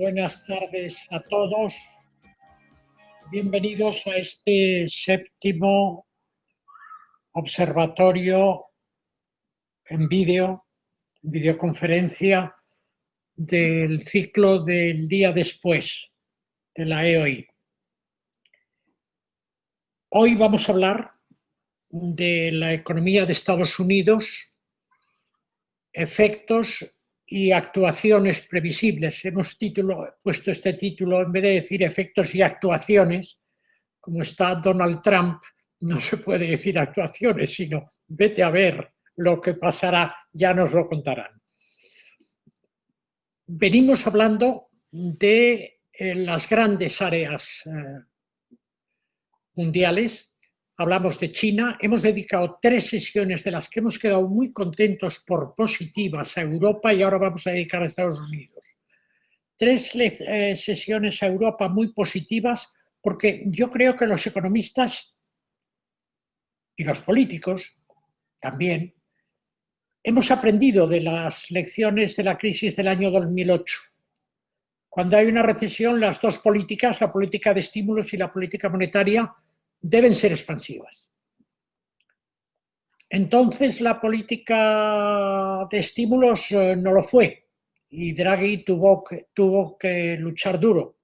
Buenas tardes a todos. Bienvenidos a este séptimo observatorio en videoconferencia del ciclo del día después de la EOI. Hoy vamos a hablar de la economía de Estados Unidos, efectos y actuaciones previsibles. Hemos puesto este título, en vez de decir efectos y actuaciones, como está Donald Trump, no se puede decir actuaciones, sino vete a ver lo que pasará, ya nos lo contarán. Venimos hablando de las grandes áreas mundiales. Hablamos de China, hemos dedicado 3 sesiones de las que hemos quedado muy contentos por positivas a Europa y ahora vamos a dedicar a Estados Unidos. 3 sesiones a Europa muy positivas porque yo creo que los economistas y los políticos también hemos aprendido de las lecciones de la crisis del año 2008. Cuando hay una recesión, las dos políticas, la política de estímulos y la política monetaria, deben ser expansivas. Entonces la política de estímulos no lo fue y Draghi tuvo que luchar duro.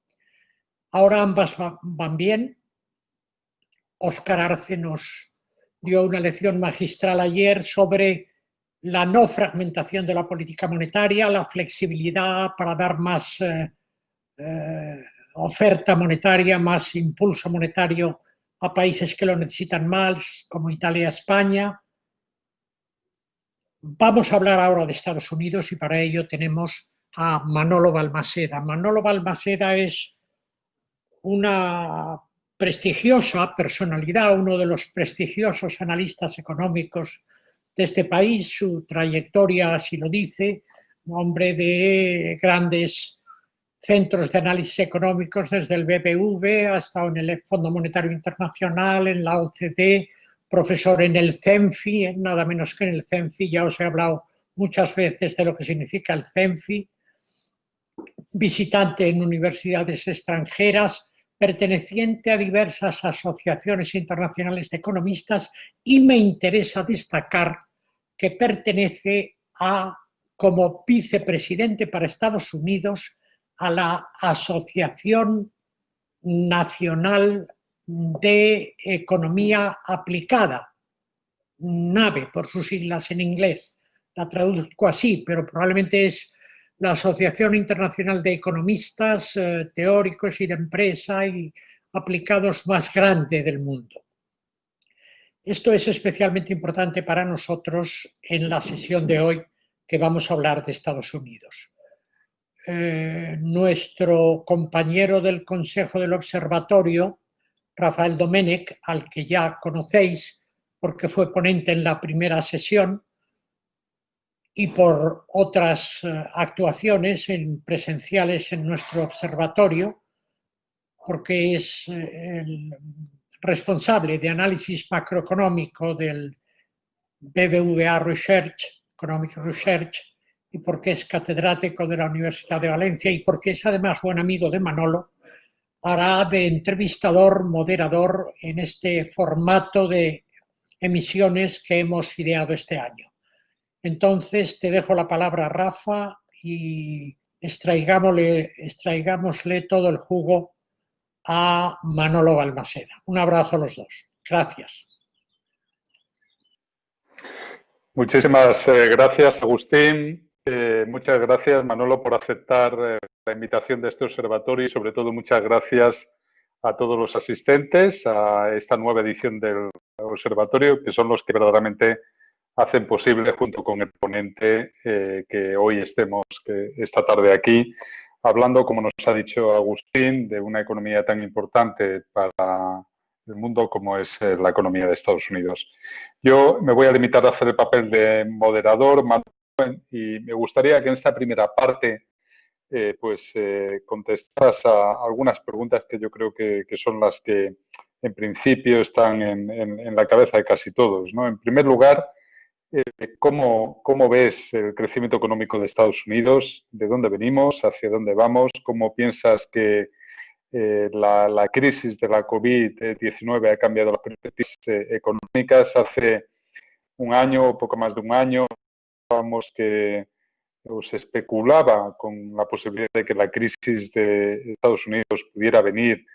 Ahora ambas van bien. Óscar Arce nos dio una lección magistral ayer sobre la no fragmentación de la política monetaria, la flexibilidad para dar más oferta monetaria, más impulso monetario a países que lo necesitan más, como Italia, España. Vamos a hablar ahora de Estados Unidos y para ello tenemos a Manolo Balmaseda. Manolo Balmaseda es una prestigiosa personalidad, uno de los prestigiosos analistas económicos de este país. Su trayectoria así lo dice, un hombre de grandes centros de análisis económicos, desde el BBV, ha estado en el Fondo Monetario Internacional, en la OCDE, profesor en el CENFI, nada menos que en el CENFI, ya os he hablado muchas veces de lo que significa el CENFI, visitante en universidades extranjeras, perteneciente a diversas asociaciones internacionales de economistas, y me interesa destacar que pertenece como vicepresidente para Estados Unidos a la Asociación Nacional de Economía Aplicada, NABE por sus siglas en inglés. La traduzco así, pero probablemente es la Asociación Internacional de Economistas, Teóricos y de Empresa y Aplicados más grande del mundo. Esto es especialmente importante para nosotros en la sesión de hoy, que vamos a hablar de Estados Unidos. Nuestro compañero del Consejo del Observatorio, Rafael Domenech, al que ya conocéis porque fue ponente en la primera sesión y por otras actuaciones presenciales en nuestro observatorio, porque es el responsable de análisis macroeconómico del BBVA Research, Economic Research, y porque es catedrático de la Universidad de Valencia y porque es además buen amigo de Manolo, hará de entrevistador, moderador en este formato de emisiones que hemos ideado este año. Entonces te dejo la palabra, Rafa, y extraigámosle todo el jugo a Manolo Balmaseda. Un abrazo a los dos. Gracias. Muchísimas gracias, Agustín. Muchas gracias, Manolo, por aceptar la invitación de este observatorio y, sobre todo, muchas gracias a todos los asistentes a esta nueva edición del observatorio, que son los que verdaderamente hacen posible, junto con el ponente, que hoy estemos esta tarde aquí, hablando, como nos ha dicho Agustín, de una economía tan importante para el mundo como es la economía de Estados Unidos. Yo me voy a limitar a hacer el papel de moderador y me gustaría que en esta primera parte contestas a algunas preguntas que yo creo que son las que en principio están en la cabeza de casi todos, ¿no? En primer lugar, ¿cómo ves el crecimiento económico de Estados Unidos? ¿De dónde venimos? ¿Hacia dónde vamos? ¿Cómo piensas que la crisis de la COVID-19 ha cambiado las perspectivas económicas? Hace un año o poco más de un año, vamos que se especulaba con la posibilidad de que la crisis de Estados Unidos pudiera venir,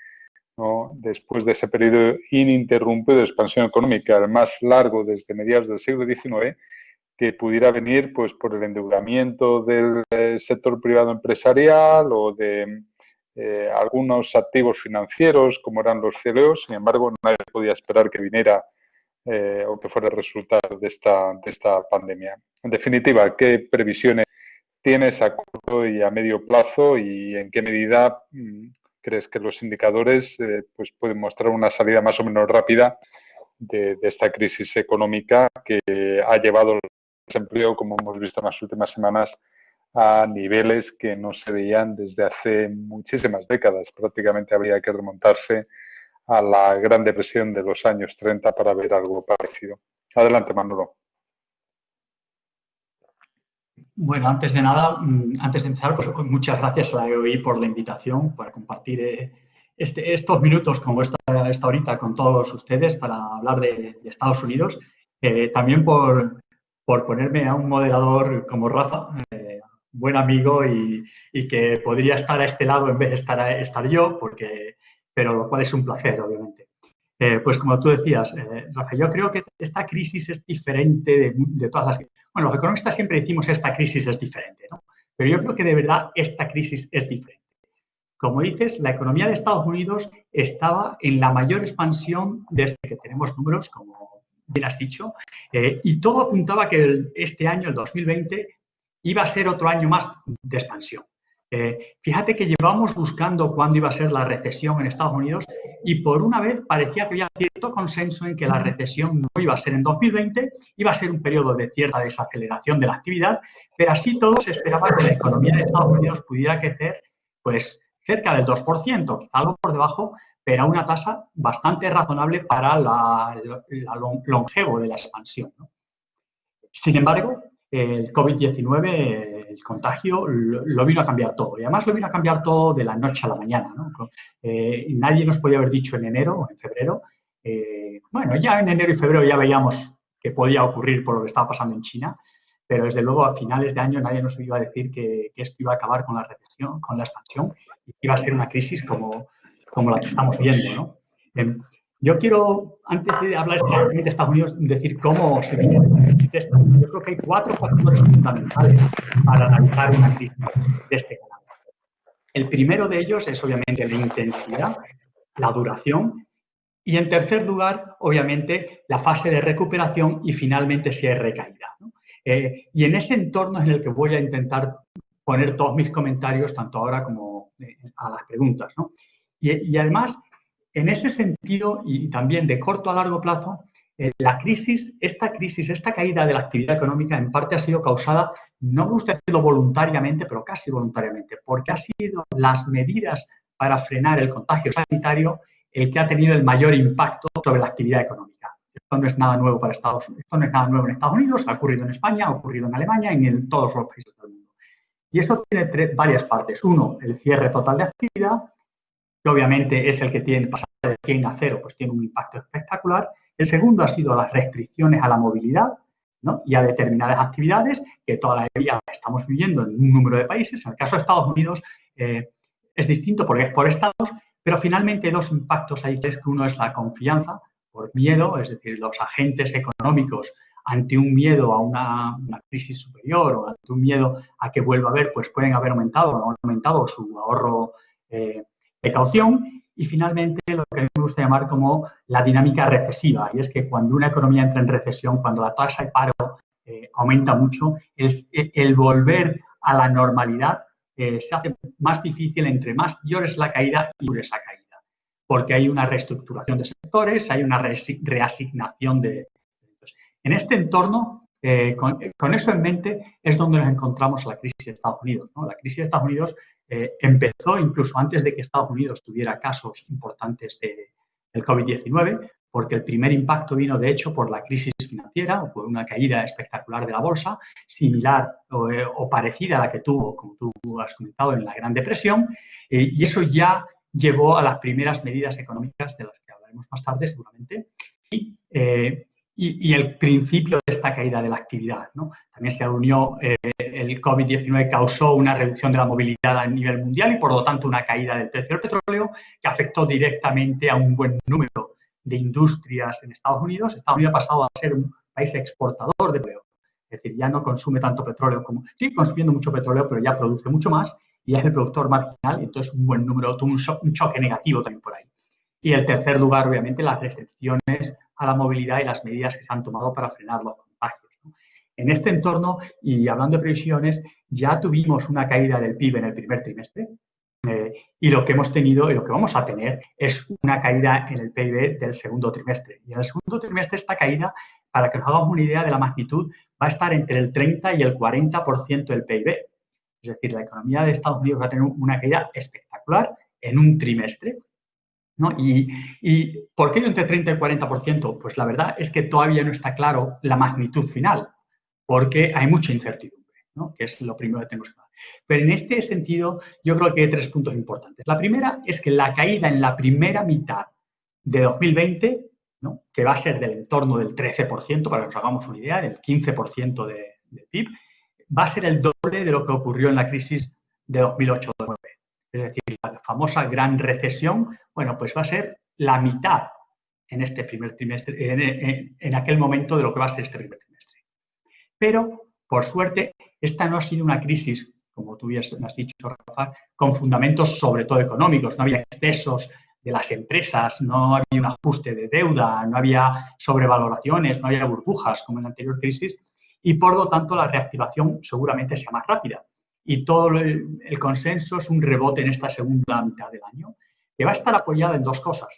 ¿no?, después de ese periodo ininterrumpido de expansión económica, el más largo desde mediados del siglo XIX, que pudiera venir pues por el endeudamiento del sector privado empresarial o de algunos activos financieros como eran los CLOs. Sin embargo, nadie podía esperar que viniera o que fuera el resultado de esta pandemia. En definitiva, ¿qué previsiones tienes a corto y a medio plazo y en qué medida crees que los indicadores pues pueden mostrar una salida más o menos rápida de esta crisis económica que ha llevado el desempleo, como hemos visto en las últimas semanas, a niveles que no se veían desde hace muchísimas décadas? Prácticamente habría que remontarse a la Gran Depresión de los años 30 para ver algo parecido. Adelante, Manolo. Bueno, antes de nada, antes de empezar, pues muchas gracias a la EOI por la invitación, para compartir estos minutos como esta horita con todos ustedes para hablar de Estados Unidos. También por ponerme a un moderador como Rafa, buen amigo y que podría estar a este lado en vez de estar yo, pero lo cual es un placer, obviamente. Pues como tú decías, Rafa, yo creo que esta crisis es diferente de todas las... Bueno, los economistas siempre decimos esta crisis es diferente, ¿no? Pero yo creo que de verdad esta crisis es diferente. Como dices, la economía de Estados Unidos estaba en la mayor expansión desde que tenemos números, como bien has dicho, y todo apuntaba que este año, el 2020, iba a ser otro año más de expansión. Fíjate que llevamos buscando cuándo iba a ser la recesión en Estados Unidos y por una vez parecía que había cierto consenso en que la recesión no iba a ser en 2020, iba a ser un periodo de cierta desaceleración de la actividad, pero así todo se esperaba que la economía de Estados Unidos pudiera crecer pues cerca del 2%, quizá algo por debajo, pero a una tasa bastante razonable para la longevo de la expansión, ¿no? Sin embargo, el COVID-19, el contagio, lo vino a cambiar todo. Y además lo vino a cambiar todo de la noche a la mañana, ¿no? Nadie nos podía haber dicho en enero o en febrero. Bueno, ya en enero y febrero ya veíamos que podía ocurrir por lo que estaba pasando en China, pero desde luego a finales de año nadie nos iba a decir que esto iba a acabar con la recesión, con la expansión, y que iba a ser una crisis como la que estamos viendo, ¿no? Yo quiero, antes de hablar exactamente de Estados Unidos, decir cómo se vive la crisis de Estados Unidos. Yo creo que hay 4 factores fundamentales para analizar una crisis de este canal. El primero de ellos es, obviamente, la intensidad, la duración y, en tercer lugar, obviamente, la fase de recuperación y, finalmente, si hay recaída, ¿no? Y en ese entorno es en el que voy a intentar poner todos mis comentarios, tanto ahora como a las preguntas, ¿no? Y además, en ese sentido, y también de corto a largo plazo, esta caída de la actividad económica en parte ha sido causada, no me gusta decirlo voluntariamente, pero casi voluntariamente, porque ha sido las medidas para frenar el contagio sanitario el que ha tenido el mayor impacto sobre la actividad económica. Esto no es nada nuevo para Estados Unidos, esto no es nada nuevo en Estados Unidos, ha ocurrido en España, ha ocurrido en Alemania y en todos los países del mundo. Y esto tiene varias partes. Uno, el cierre total de actividad, que obviamente es el que tiene pasar de 100 a 0, pues tiene un impacto espectacular. El segundo ha sido las restricciones a la movilidad, ¿no?, y a determinadas actividades que todavía estamos viviendo en un número de países. En el caso de Estados Unidos es distinto porque es por estados, pero finalmente hay 2 impactos adicionales, que uno es la confianza por miedo, es decir, los agentes económicos ante un miedo a una crisis superior o ante un miedo a que vuelva a haber, pues pueden haber aumentado o no han aumentado su ahorro de caución. Y finalmente lo que me gusta llamar como la dinámica recesiva, y es que cuando una economía entra en recesión, cuando la tasa de paro aumenta mucho, el volver a la normalidad se hace más difícil entre mayor es la caída y dure esa caída, porque hay una reestructuración de sectores, hay una reasignación de... En este entorno, con eso en mente, es donde nos encontramos la crisis de Estados Unidos, ¿no? La crisis de Estados Unidos empezó incluso antes de que Estados Unidos tuviera casos importantes del COVID-19, porque el primer impacto vino, de hecho, por la crisis financiera, o fue una caída espectacular de la bolsa, similar o parecida a la que tuvo, como tú has comentado, en la Gran Depresión, y eso ya llevó a las primeras medidas económicas de las que hablaremos más tarde, seguramente, y el principio de esta caída de la actividad, ¿no? También se unió, el COVID-19 causó una reducción de la movilidad a nivel mundial y, por lo tanto, una caída del precio del petróleo que afectó directamente a un buen número de industrias en Estados Unidos. Estados Unidos ha pasado a ser un país exportador de petróleo. Es decir, ya no consume tanto petróleo como... Sí, consumiendo mucho petróleo, pero ya produce mucho más y es el productor marginal, y entonces un buen número, tuvo un choque negativo también por ahí. Y en tercer lugar, obviamente, las restricciones a la movilidad y las medidas que se han tomado para frenar los contagios, ¿no? En este entorno, y hablando de previsiones, ya tuvimos una caída del PIB en el primer trimestre, y lo que hemos tenido y lo que vamos a tener es una caída en el PIB del segundo trimestre. Y en el segundo trimestre esta caída, para que nos hagamos una idea de la magnitud, va a estar entre el 30 y el 40% del PIB. Es decir, la economía de Estados Unidos va a tener una caída espectacular en un trimestre, ¿no? ¿Y por qué entre 30 y 40%? Pues la verdad es que todavía no está claro la magnitud final, porque hay mucha incertidumbre, ¿no? Que es lo primero que tenemos que hablar. Pero en este sentido, yo creo que hay 3 puntos importantes. La primera es que la caída en la primera mitad de 2020, ¿no? Que va a ser del entorno del 13%, para que nos hagamos una idea, del 15% del PIB, va a ser el doble de lo que ocurrió en la crisis de 2008-2009. Es decir, la famosa gran recesión, bueno, pues va a ser la mitad en este primer trimestre, en aquel momento, de lo que va a ser este primer trimestre. Pero, por suerte, esta no ha sido una crisis, como tú ya has dicho, Rafa, con fundamentos sobre todo económicos. No había excesos de las empresas, no había un ajuste de deuda, no había sobrevaloraciones, no había burbujas como en la anterior crisis, y por lo tanto la reactivación seguramente sea más rápida. Y todo el consenso es un rebote en esta segunda mitad del año, que va a estar apoyada en 2 cosas.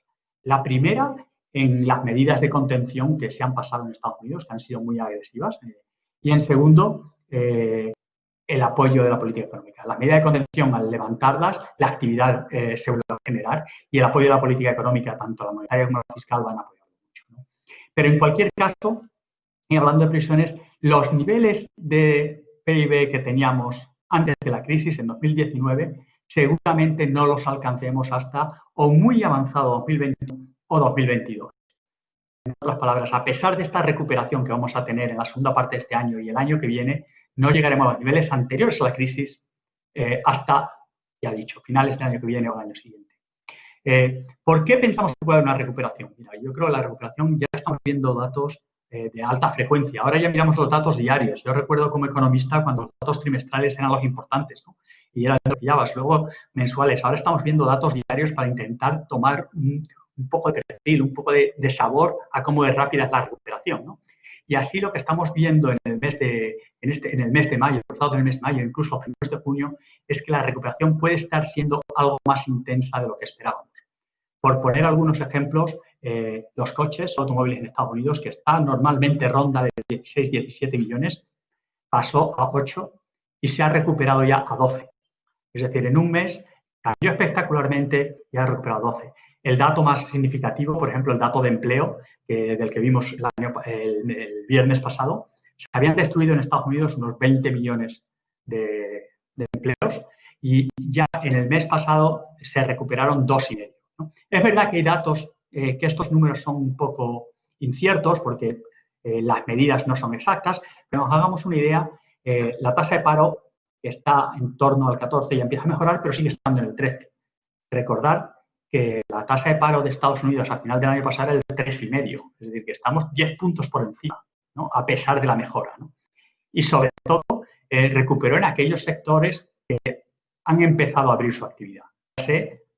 La primera, en las medidas de contención que se han pasado en Estados Unidos, que han sido muy agresivas. Y en segundo, el apoyo de la política económica. Las medidas de contención, al levantarlas, la actividad se vuelve a generar, y el apoyo de la política económica, tanto la monetaria como la fiscal, van a apoyarlo mucho, ¿no? Pero en cualquier caso, y hablando de previsiones, los niveles de PIB que teníamos antes de la crisis, en 2019, seguramente no los alcancemos hasta o muy avanzado 2021 o 2022. En otras palabras, a pesar de esta recuperación que vamos a tener en la segunda parte de este año y el año que viene, no llegaremos a los niveles anteriores a la crisis hasta, ya he dicho, finales del año que viene o el año siguiente. ¿Por qué pensamos que puede haber una recuperación? Mira, yo creo que la recuperación, ya estamos viendo datos de alta frecuencia. Ahora ya miramos los datos diarios. Yo recuerdo como economista cuando los datos trimestrales eran los importantes, ¿no? Y eran los que pillabas. Luego mensuales. Ahora estamos viendo datos diarios para intentar tomar un poco de perfil, un poco de sabor a cómo de rápida es la recuperación, ¿no? Y así lo que estamos viendo en el mes de mayo, los datos del mes de mayo, incluso a primeros de junio, es que la recuperación puede estar siendo algo más intensa de lo que esperábamos. Por poner algunos ejemplos, los coches, automóviles en Estados Unidos, que están normalmente ronda de 16, 17 millones, pasó a 8 y se ha recuperado ya a 12. Es decir, en un mes cambió espectacularmente y ha recuperado 12. El dato más significativo, por ejemplo, el dato de empleo, del que vimos el viernes pasado, se habían destruido en Estados Unidos unos 20 millones de empleos y ya en el mes pasado se recuperaron 2,5. ¿no? Es verdad que hay datos que estos números son un poco inciertos porque las medidas no son exactas, pero nos hagamos una idea, la tasa de paro está en torno al 14 y empieza a mejorar, pero sigue estando en el 13. Recordar que la tasa de paro de Estados Unidos al final del año pasado era el 3,5, es decir, que estamos 10 puntos por encima, ¿no? A pesar de la mejora, ¿no? Y sobre todo, recuperó en aquellos sectores que han empezado a abrir su actividad.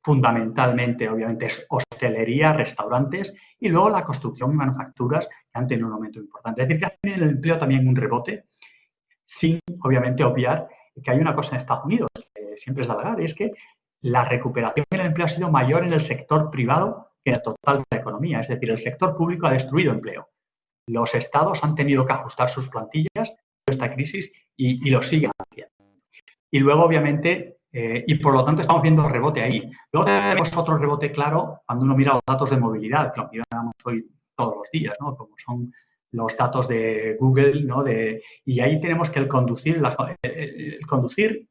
Fundamentalmente, obviamente, es hostelería, restaurantes y luego la construcción y manufacturas que han tenido un aumento importante. Es decir, que ha tenido el empleo también un rebote, sin, obviamente, obviar que hay una cosa en Estados Unidos que siempre es de hablar, y es que la recuperación del empleo ha sido mayor en el sector privado que en el total de la economía. Es decir, el sector público ha destruido empleo. Los estados han tenido que ajustar sus plantillas a esta crisis y lo siguen haciendo. Y luego, obviamente, y por lo tanto estamos viendo rebote ahí. Luego tenemos otro rebote claro cuando uno mira los datos de movilidad, que lo miramos hoy todos los días, ¿no? Como son los datos de Google, ¿no? Y ahí tenemos que el conducir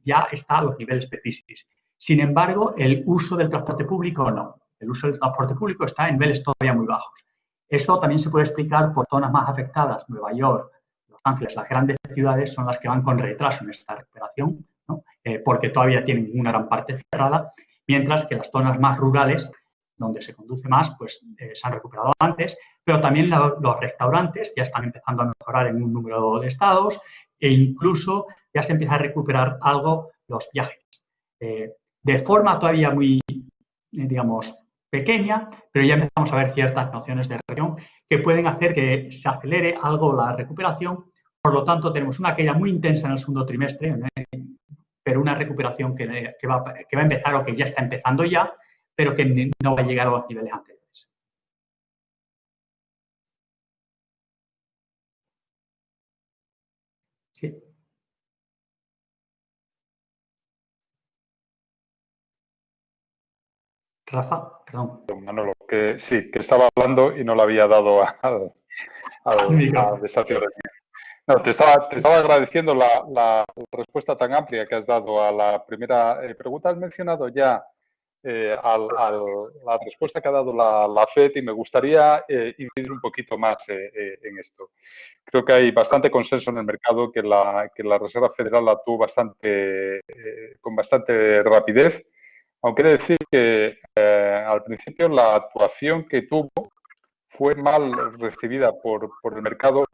ya está a los niveles pre-crisis. Sin embargo, el uso del transporte público no. El uso del transporte público está en niveles todavía muy bajos. Eso también se puede explicar por zonas más afectadas. Nueva York, Los Ángeles, las grandes ciudades son las que van con retraso en esta recuperación, ¿no? Porque todavía tienen una gran parte cerrada, mientras que las zonas más rurales, donde se conduce más, pues se han recuperado antes, pero también los restaurantes ya están empezando a mejorar en un número de estados e incluso ya se empieza a recuperar algo los viajes. De forma todavía muy, digamos, pequeña, pero ya empezamos a ver ciertas nociones de región que pueden hacer que se acelere algo la recuperación. Por lo tanto, tenemos una caída muy intensa en el segundo trimestre, pero una recuperación que va a empezar o que ya está empezando ya, pero que no va a llegar a los niveles anteriores. Sí. Rafa, perdón. Manolo, que sí, que estaba hablando y no le había dado al desafío. No, te estaba agradeciendo la respuesta tan amplia que has dado a la primera pregunta. Has mencionado ya la respuesta que ha dado la FED y me gustaría incidir un poquito más en esto. Creo que hay bastante consenso en el mercado que la Reserva Federal actuó con bastante rapidez, aunque he de decir que al principio la actuación que tuvo fue mal recibida por el mercado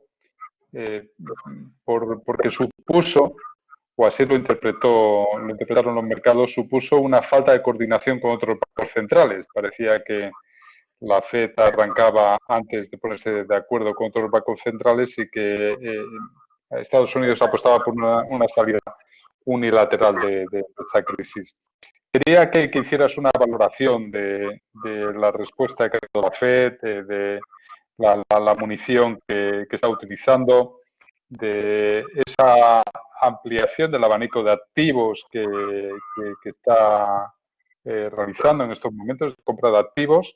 porque supuso, o así lo interpretaron los mercados, supuso una falta de coordinación con otros bancos centrales. Parecía que la FED arrancaba antes de ponerse de acuerdo con otros bancos centrales y que Estados Unidos apostaba por una salida unilateral de esa crisis. Quería que hicieras una valoración de la respuesta que ha dado la FED, de la munición que está utilizando, de esa ampliación del abanico de activos que está realizando en estos momentos, de compra de activos,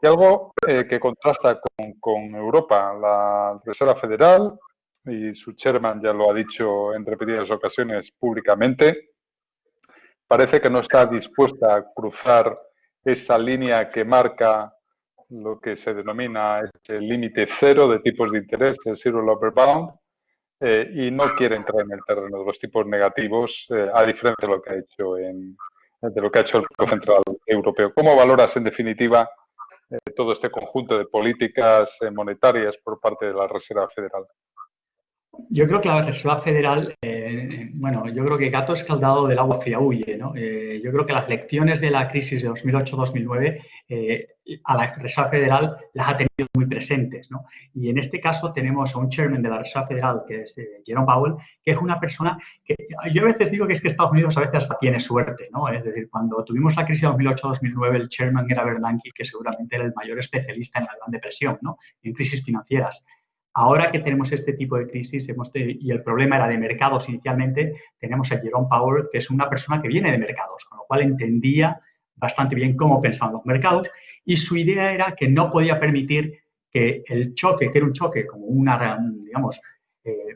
y algo que contrasta con Europa. La Reserva Federal, y su chairman ya lo ha dicho en repetidas ocasiones públicamente, parece que no está dispuesta a cruzar esa línea que marca lo que se denomina el límite cero de tipos de interés, el zero lower bound, y no quiere entrar en el terreno de los tipos negativos, a diferencia de lo que ha hecho el Banco Central Europeo. ¿Cómo valoras, en definitiva, todo este conjunto de políticas monetarias por parte de la Reserva Federal? Yo creo que la Reserva Federal, bueno, yo creo que gato escaldado del agua fría huye, ¿no? Yo creo que las lecciones de la crisis de 2008-2009 a la Reserva Federal las ha tenido muy presentes, ¿no? Y en este caso tenemos a un chairman de la Reserva Federal, que es Jerome Powell, que es una persona que yo a veces digo que es que Estados Unidos a veces hasta tiene suerte, ¿no? Es decir, cuando tuvimos la crisis de 2008-2009, el chairman era Bernanke, que seguramente era el mayor especialista en la Gran Depresión, ¿no? En crisis financieras. Ahora que tenemos este tipo de crisis y el problema era de mercados inicialmente, tenemos a Jerome Powell, que es una persona que viene de mercados, con lo cual entendía bastante bien cómo pensaban los mercados y su idea era que no podía permitir que el choque, que era un choque como digamos,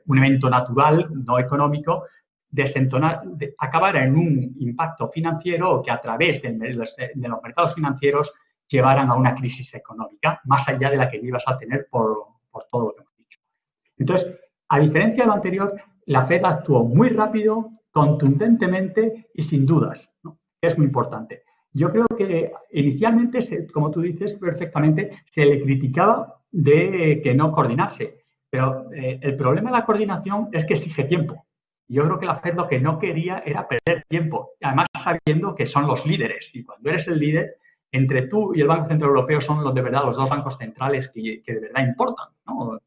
un evento natural, no económico, acabara en un impacto financiero o que a través de los mercados financieros llevaran a una crisis económica, más allá de la que ibas a tener por todo lo que hemos dicho. Entonces, a diferencia de lo anterior, la FED actuó muy rápido, contundentemente y sin dudas, ¿no? Es muy importante. Yo creo que inicialmente, como tú dices perfectamente, se le criticaba de que no coordinase, pero el problema de la coordinación es que exige tiempo. Yo creo que la FED lo que no quería era perder tiempo, además sabiendo que son los líderes y cuando eres el líder, entre tú y el Banco Central Europeo son de verdad los dos bancos centrales que de verdad importan, ¿no?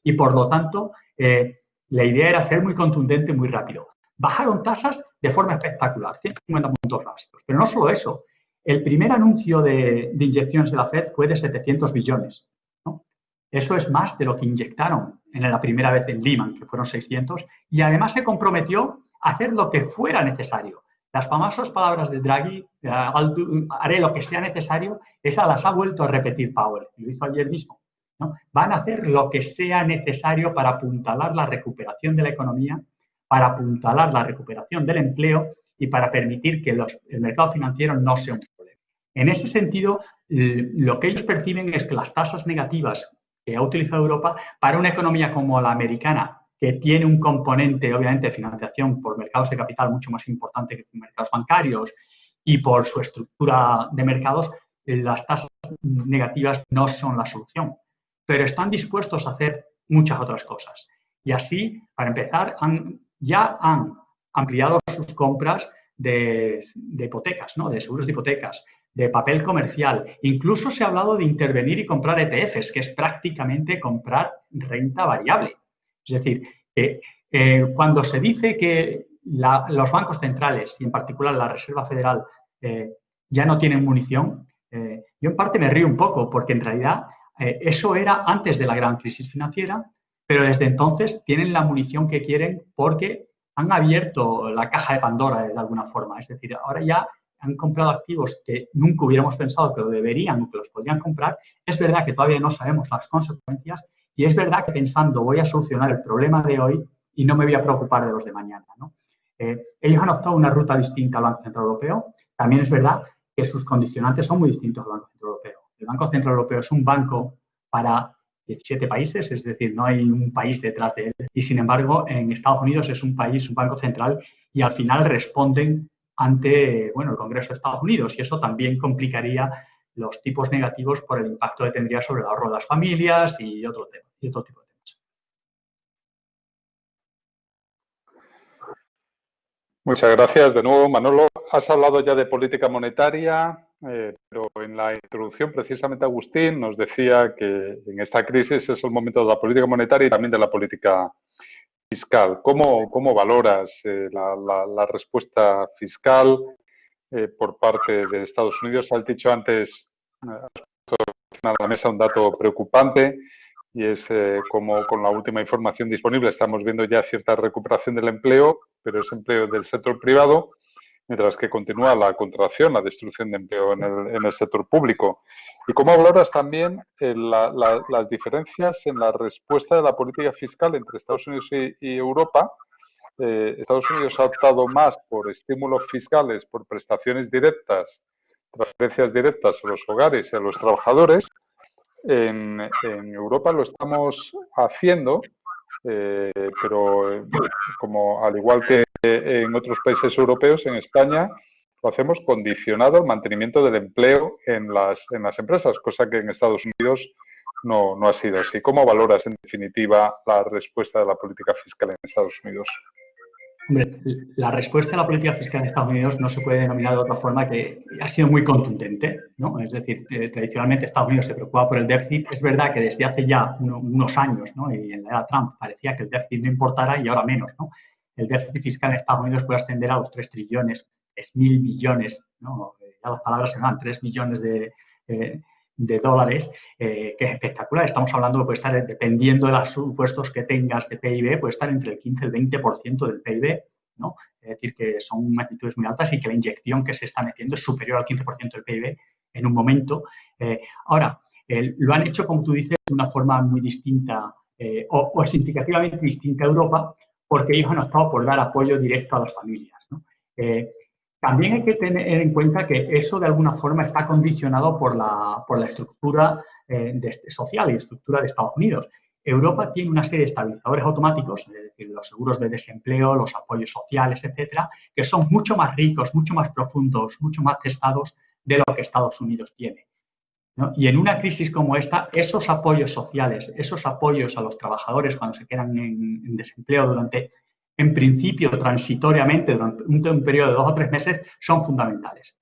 Y por lo tanto, la idea era ser muy contundente muy rápido. Bajaron tasas de forma espectacular, 150 puntos básicos. Pero no solo eso. El primer anuncio de inyecciones de la FED fue de 700 billones. ¿No? Eso es más de lo que inyectaron en la primera vez en Lehman, que fueron 600. Y además se comprometió a hacer lo que fuera necesario. Las famosas palabras de Draghi, haré lo que sea necesario, esas las ha vuelto a repetir Powell, lo hizo ayer mismo, ¿no? Van a hacer lo que sea necesario para apuntalar la recuperación de la economía, para apuntalar la recuperación del empleo y para permitir que el mercado financiero no sea un problema. En ese sentido, lo que ellos perciben es que las tasas negativas que ha utilizado Europa para una economía como la americana, que tiene un componente, obviamente, de financiación por mercados de capital mucho más importante que mercados bancarios y por su estructura de mercados, las tasas negativas no son la solución. Pero están dispuestos a hacer muchas otras cosas. Y así, para empezar, ya han ampliado sus compras de hipotecas, ¿no? De seguros de hipotecas, de papel comercial. Incluso se ha hablado de intervenir y comprar ETFs, que es prácticamente comprar renta variable. Es decir, cuando se dice que los bancos centrales, y en particular la Reserva Federal, ya no tienen munición, yo en parte me río un poco, porque en realidad eso era antes de la gran crisis financiera, pero desde entonces tienen la munición que quieren porque han abierto la caja de Pandora de alguna forma. Es decir, ahora ya han comprado activos que nunca hubiéramos pensado que lo deberían o que los podrían comprar. Es verdad que todavía no sabemos las consecuencias y es verdad que pensando voy a solucionar el problema de hoy y no me voy a preocupar de los de mañana, ¿no? Ellos han optado una ruta distinta al Banco Central Europeo. También es verdad que sus condicionantes son muy distintos al Banco Central Europeo. El Banco Central Europeo es un banco para 17 países, es decir, no hay un país detrás de él. Y, sin embargo, en Estados Unidos es un país, un banco central, y al final responden ante, bueno, el Congreso de Estados Unidos, y eso también complicaría los tipos negativos por el impacto que tendría sobre el ahorro de las familias y otro tipo de temas. Muchas gracias de nuevo, Manolo. Has hablado ya de política monetaria, pero en la introducción, precisamente, Agustín nos decía que en esta crisis es el momento de la política monetaria y también de la política fiscal. ¿Cómo valoras la respuesta fiscal por parte de Estados Unidos? Has dicho antes, has puesto a la mesa un dato preocupante, y es como con la última información disponible estamos viendo ya cierta recuperación del empleo, pero es empleo del sector privado, mientras que continúa la contracción, la destrucción de empleo en el sector público. ¿Y cómo valoras también las diferencias en la respuesta de la política fiscal entre Estados Unidos y Europa? Estados Unidos ha optado más por estímulos fiscales, por prestaciones directas, transferencias directas a los hogares y a los trabajadores. En Europa lo estamos haciendo, pero como al igual que en otros países europeos, en España lo hacemos condicionado al mantenimiento del empleo en las empresas, cosa que en Estados Unidos no ha sido así. ¿Cómo valoras, en definitiva, la respuesta de la política fiscal en Estados Unidos? Hombre, la respuesta a la política fiscal en Estados Unidos no se puede denominar de otra forma que ha sido muy contundente, ¿no? Es decir, tradicionalmente Estados Unidos se preocupa por el déficit. Es verdad que desde hace ya unos años, ¿no? Y en la era Trump parecía que el déficit no importara y ahora menos, ¿no? El déficit fiscal en Estados Unidos puede ascender a los 3 trillones, 3.000 billones, ¿no? Ya las palabras se dan, 3 billones de dólares, que es espectacular. Estamos hablando que puede estar, dependiendo de los supuestos que tengas de PIB, puede estar entre el 15 y el 20% del PIB, ¿no? Es decir, que son magnitudes muy altas y que la inyección que se está metiendo es superior al 15% del PIB en un momento. Ahora, lo han hecho, como tú dices, de una forma muy distinta o significativamente distinta a Europa, porque ellos han optado por dar apoyo directo a las familias, ¿no? También hay que tener en cuenta que eso de alguna forma está condicionado por la estructura social y estructura de Estados Unidos. Europa tiene una serie de estabilizadores automáticos, es decir, los seguros de desempleo, los apoyos sociales, etcétera, que son mucho más ricos, mucho más profundos, mucho más testados de lo que Estados Unidos tiene, ¿no? Y en una crisis como esta, esos apoyos sociales, esos apoyos a los trabajadores cuando se quedan en desempleo durante, en principio, transitoriamente, durante un periodo de 2 o 3 meses, son fundamentales.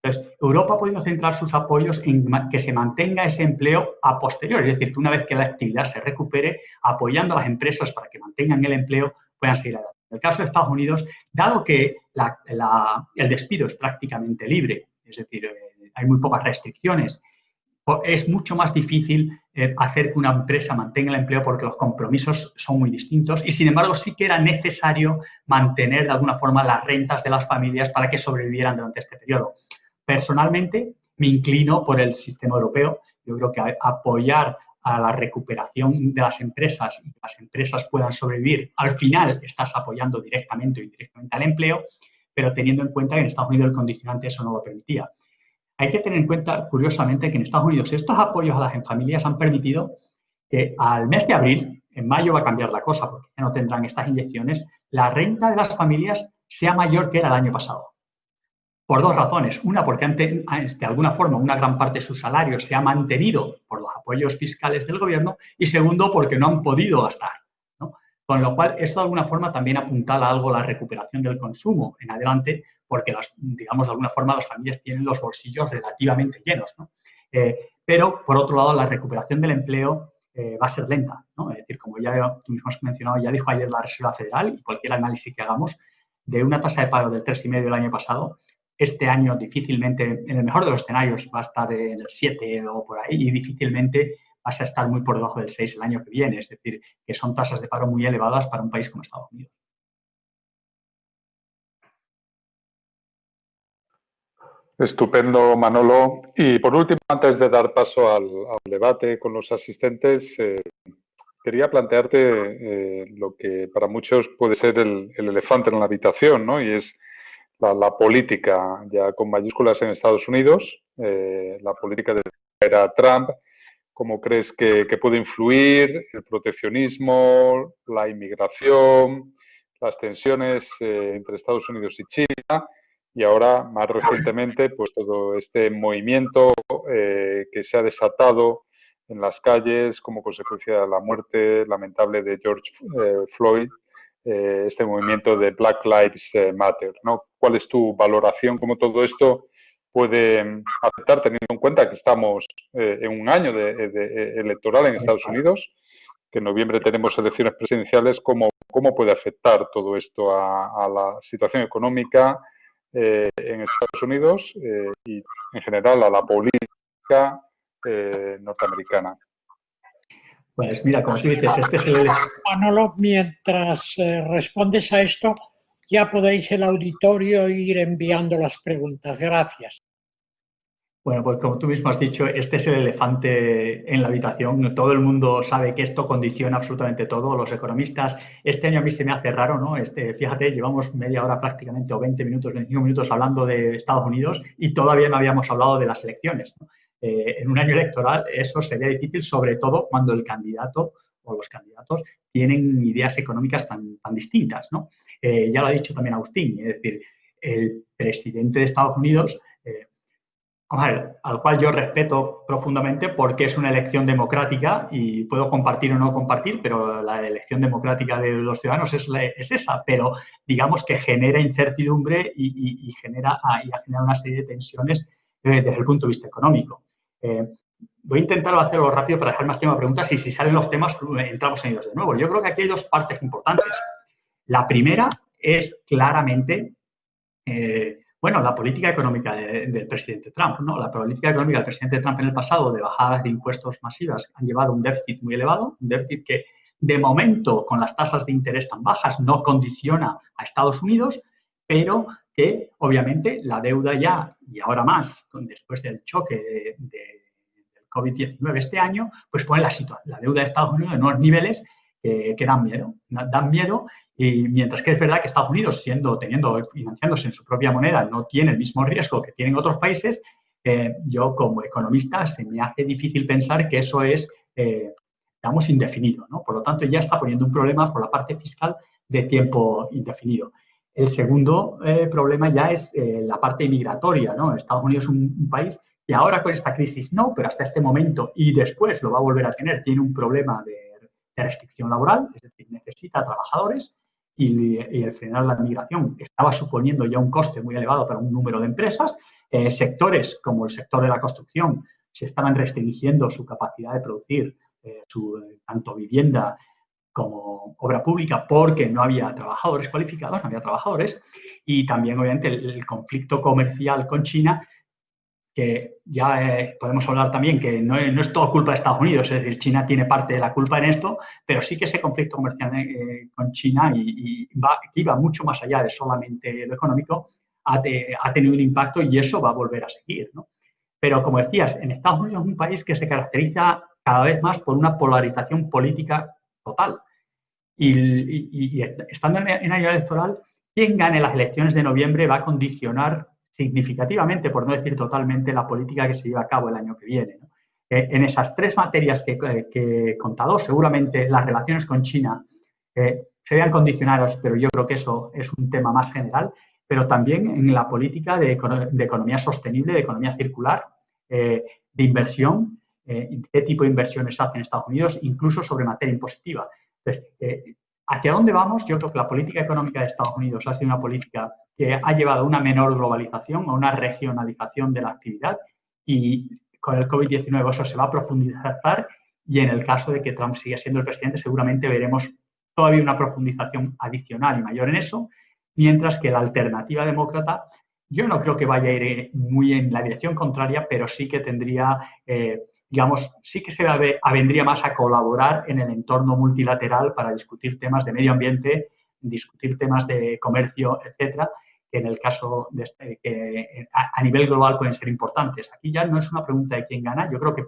Entonces, Europa ha podido centrar sus apoyos en que se mantenga ese empleo a posteriori, es decir, que una vez que la actividad se recupere, apoyando a las empresas para que mantengan el empleo, puedan seguir adelante. En el caso de Estados Unidos, dado que el despido es prácticamente libre, es decir, hay muy pocas restricciones, es mucho más difícil hacer que una empresa mantenga el empleo porque los compromisos son muy distintos y, sin embargo, sí que era necesario mantener de alguna forma las rentas de las familias para que sobrevivieran durante este periodo. Personalmente, me inclino por el sistema europeo. Yo creo que apoyar a la recuperación de las empresas y que las empresas puedan sobrevivir, al final estás apoyando directamente o indirectamente al empleo, pero teniendo en cuenta que en Estados Unidos el condicionante eso no lo permitía. Hay que tener en cuenta, curiosamente, que en Estados Unidos estos apoyos a las familias han permitido que al mes de abril, en mayo va a cambiar la cosa porque ya no tendrán estas inyecciones, la renta de las familias sea mayor que era el año pasado. Por dos razones. Una, porque de alguna forma una gran parte de su salario se ha mantenido por los apoyos fiscales del gobierno y segundo, porque no han podido gastar, ¿no? Con lo cual, esto de alguna forma también apuntala algo a la recuperación del consumo en adelante, porque, digamos, de alguna forma las familias tienen los bolsillos relativamente llenos, ¿no? Pero, por otro lado, la recuperación del empleo va a ser lenta, ¿no? Es decir, como ya tú mismo has mencionado, ya dijo ayer la Reserva Federal y cualquier análisis que hagamos, de una tasa de paro del 3,5 del año pasado, este año difícilmente, en el mejor de los escenarios, va a estar en el 7 o por ahí y difícilmente vas a estar muy por debajo del 6 el año que viene. Es decir, que son tasas de paro muy elevadas para un país como Estados Unidos. Estupendo, Manolo. Y por último, antes de dar paso al debate con los asistentes, quería plantearte lo que para muchos puede ser el elefante en la habitación, ¿no? Y es la política, ya con mayúsculas, en Estados Unidos, la política de la era Trump. ¿Cómo crees que puede influir el proteccionismo, la inmigración, las tensiones entre Estados Unidos y China? Y ahora, más recientemente, pues todo este movimiento que se ha desatado en las calles como consecuencia de la muerte lamentable de George Floyd, este movimiento de Black Lives Matter, ¿no? ¿Cuál es tu valoración? ¿Cómo todo esto puede afectar, teniendo en cuenta que estamos en un año electoral en Estados Unidos, que en noviembre tenemos elecciones presidenciales? ¿Cómo puede afectar todo esto a la situación económica en Estados Unidos y en general a la política norteamericana? Pues mira, como tú dices, este es el... Manolo, mientras respondes a esto, ya podéis el auditorio ir enviando las preguntas. Gracias. Bueno, pues como tú mismo has dicho, este es el elefante en la habitación. Todo el mundo sabe que esto condiciona absolutamente todo. Los economistas, este año a mí se me hace raro, ¿no? Fíjate, llevamos media hora prácticamente o 20 minutos, 25 minutos hablando de Estados Unidos y todavía no habíamos hablado de las elecciones, ¿no? En un año electoral eso sería difícil, sobre todo cuando el candidato o los candidatos tienen ideas económicas tan distintas, ¿no? Ya lo ha dicho también Agustín, es decir, el presidente de Estados Unidos, al cual yo respeto profundamente porque es una elección democrática y puedo compartir o no compartir, pero la elección democrática de los ciudadanos es esa, pero digamos que genera incertidumbre y ha generado una serie de tensiones desde el punto de vista económico. Voy a intentar hacerlo rápido para dejar más tiempo a preguntas y si salen los temas entramos en ellos de nuevo. Yo creo que aquí hay dos partes importantes. La primera es claramente... bueno, la política económica del presidente Trump, ¿no? La política económica del presidente Trump en el pasado de bajadas de impuestos masivas han llevado a un déficit muy elevado, un déficit que de momento con las tasas de interés tan bajas no condiciona a Estados Unidos, pero que obviamente la deuda ya, y ahora más, después del choque del COVID-19 este año, pues pone la deuda de Estados Unidos en unos niveles que dan miedo, y mientras que es verdad que Estados Unidos, financiándose en su propia moneda, no tiene el mismo riesgo que tienen otros países, yo como economista se me hace difícil pensar que eso es, digamos, indefinido, ¿no? Por lo tanto, ya está poniendo un problema por la parte fiscal de tiempo indefinido. El segundo problema ya es la parte migratoria, ¿no? Estados Unidos es un país que ahora con esta crisis no, pero hasta este momento y después lo va a volver a tener, tiene un problema de restricción laboral, es decir, necesita trabajadores y el frenar la migración estaba suponiendo ya un coste muy elevado para un número de empresas. Sectores como el sector de la construcción se estaban restringiendo su capacidad de producir tanto vivienda como obra pública porque no había trabajadores cualificados, no había trabajadores, y también obviamente el conflicto comercial con China que ya podemos hablar también que no es todo culpa de Estados Unidos, es decir, China tiene parte de la culpa en esto, pero sí que ese conflicto comercial con China que iba mucho más allá de solamente lo económico, ha tenido un impacto y eso va a volver a seguir, ¿no? Pero, como decías, en Estados Unidos es un país que se caracteriza cada vez más por una polarización política total. Y estando en año electoral, quien gane las elecciones de noviembre va a condicionar significativamente, por no decir totalmente, la política que se lleva a cabo el año que viene, ¿no? En esas tres materias que he contado, seguramente las relaciones con China se vean condicionadas, pero yo creo que eso es un tema más general, pero también en la política de economía sostenible, de economía circular, de inversión, qué tipo de inversiones hacen Estados Unidos, incluso sobre materia impositiva. Entonces, ¿hacia dónde vamos? Yo creo que la política económica de Estados Unidos ha sido una política que ha llevado a una menor globalización, a una regionalización de la actividad y con el COVID-19 eso se va a profundizar y en el caso de que Trump siga siendo el presidente seguramente veremos todavía una profundización adicional y mayor en eso, mientras que la alternativa demócrata yo no creo que vaya a ir muy en la dirección contraria, pero sí que tendría... digamos, sí que se avendría más a colaborar en el entorno multilateral para discutir temas de medio ambiente, discutir temas de comercio, etcétera, que en el caso de que a nivel global pueden ser importantes. Aquí ya no es una pregunta de quién gana, yo creo que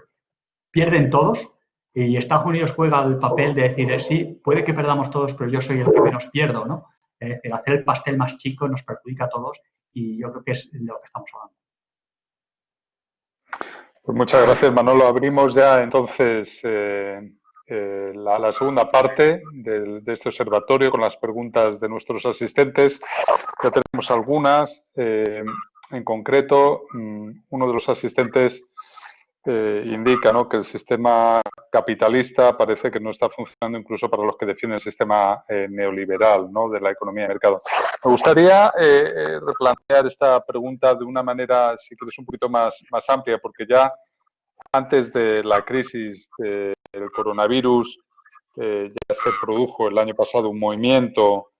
pierden todos y Estados Unidos juega el papel de decir, sí, puede que perdamos todos, pero yo soy el que menos pierdo, ¿no? Es decir, hacer el pastel más chico nos perjudica a todos y yo creo que es de lo que estamos hablando. Pues muchas gracias, Manolo. Abrimos ya entonces la segunda parte de este observatorio con las preguntas de nuestros asistentes. Ya tenemos algunas. En concreto, uno de los asistentes indica, ¿no?, que el sistema capitalista parece que no está funcionando incluso para los que defienden el sistema neoliberal, ¿no?, de la economía de mercado. Me gustaría replantear esta pregunta de una manera, si quieres, un poquito más amplia, porque ya antes de la crisis del coronavirus ya se produjo el año pasado un movimiento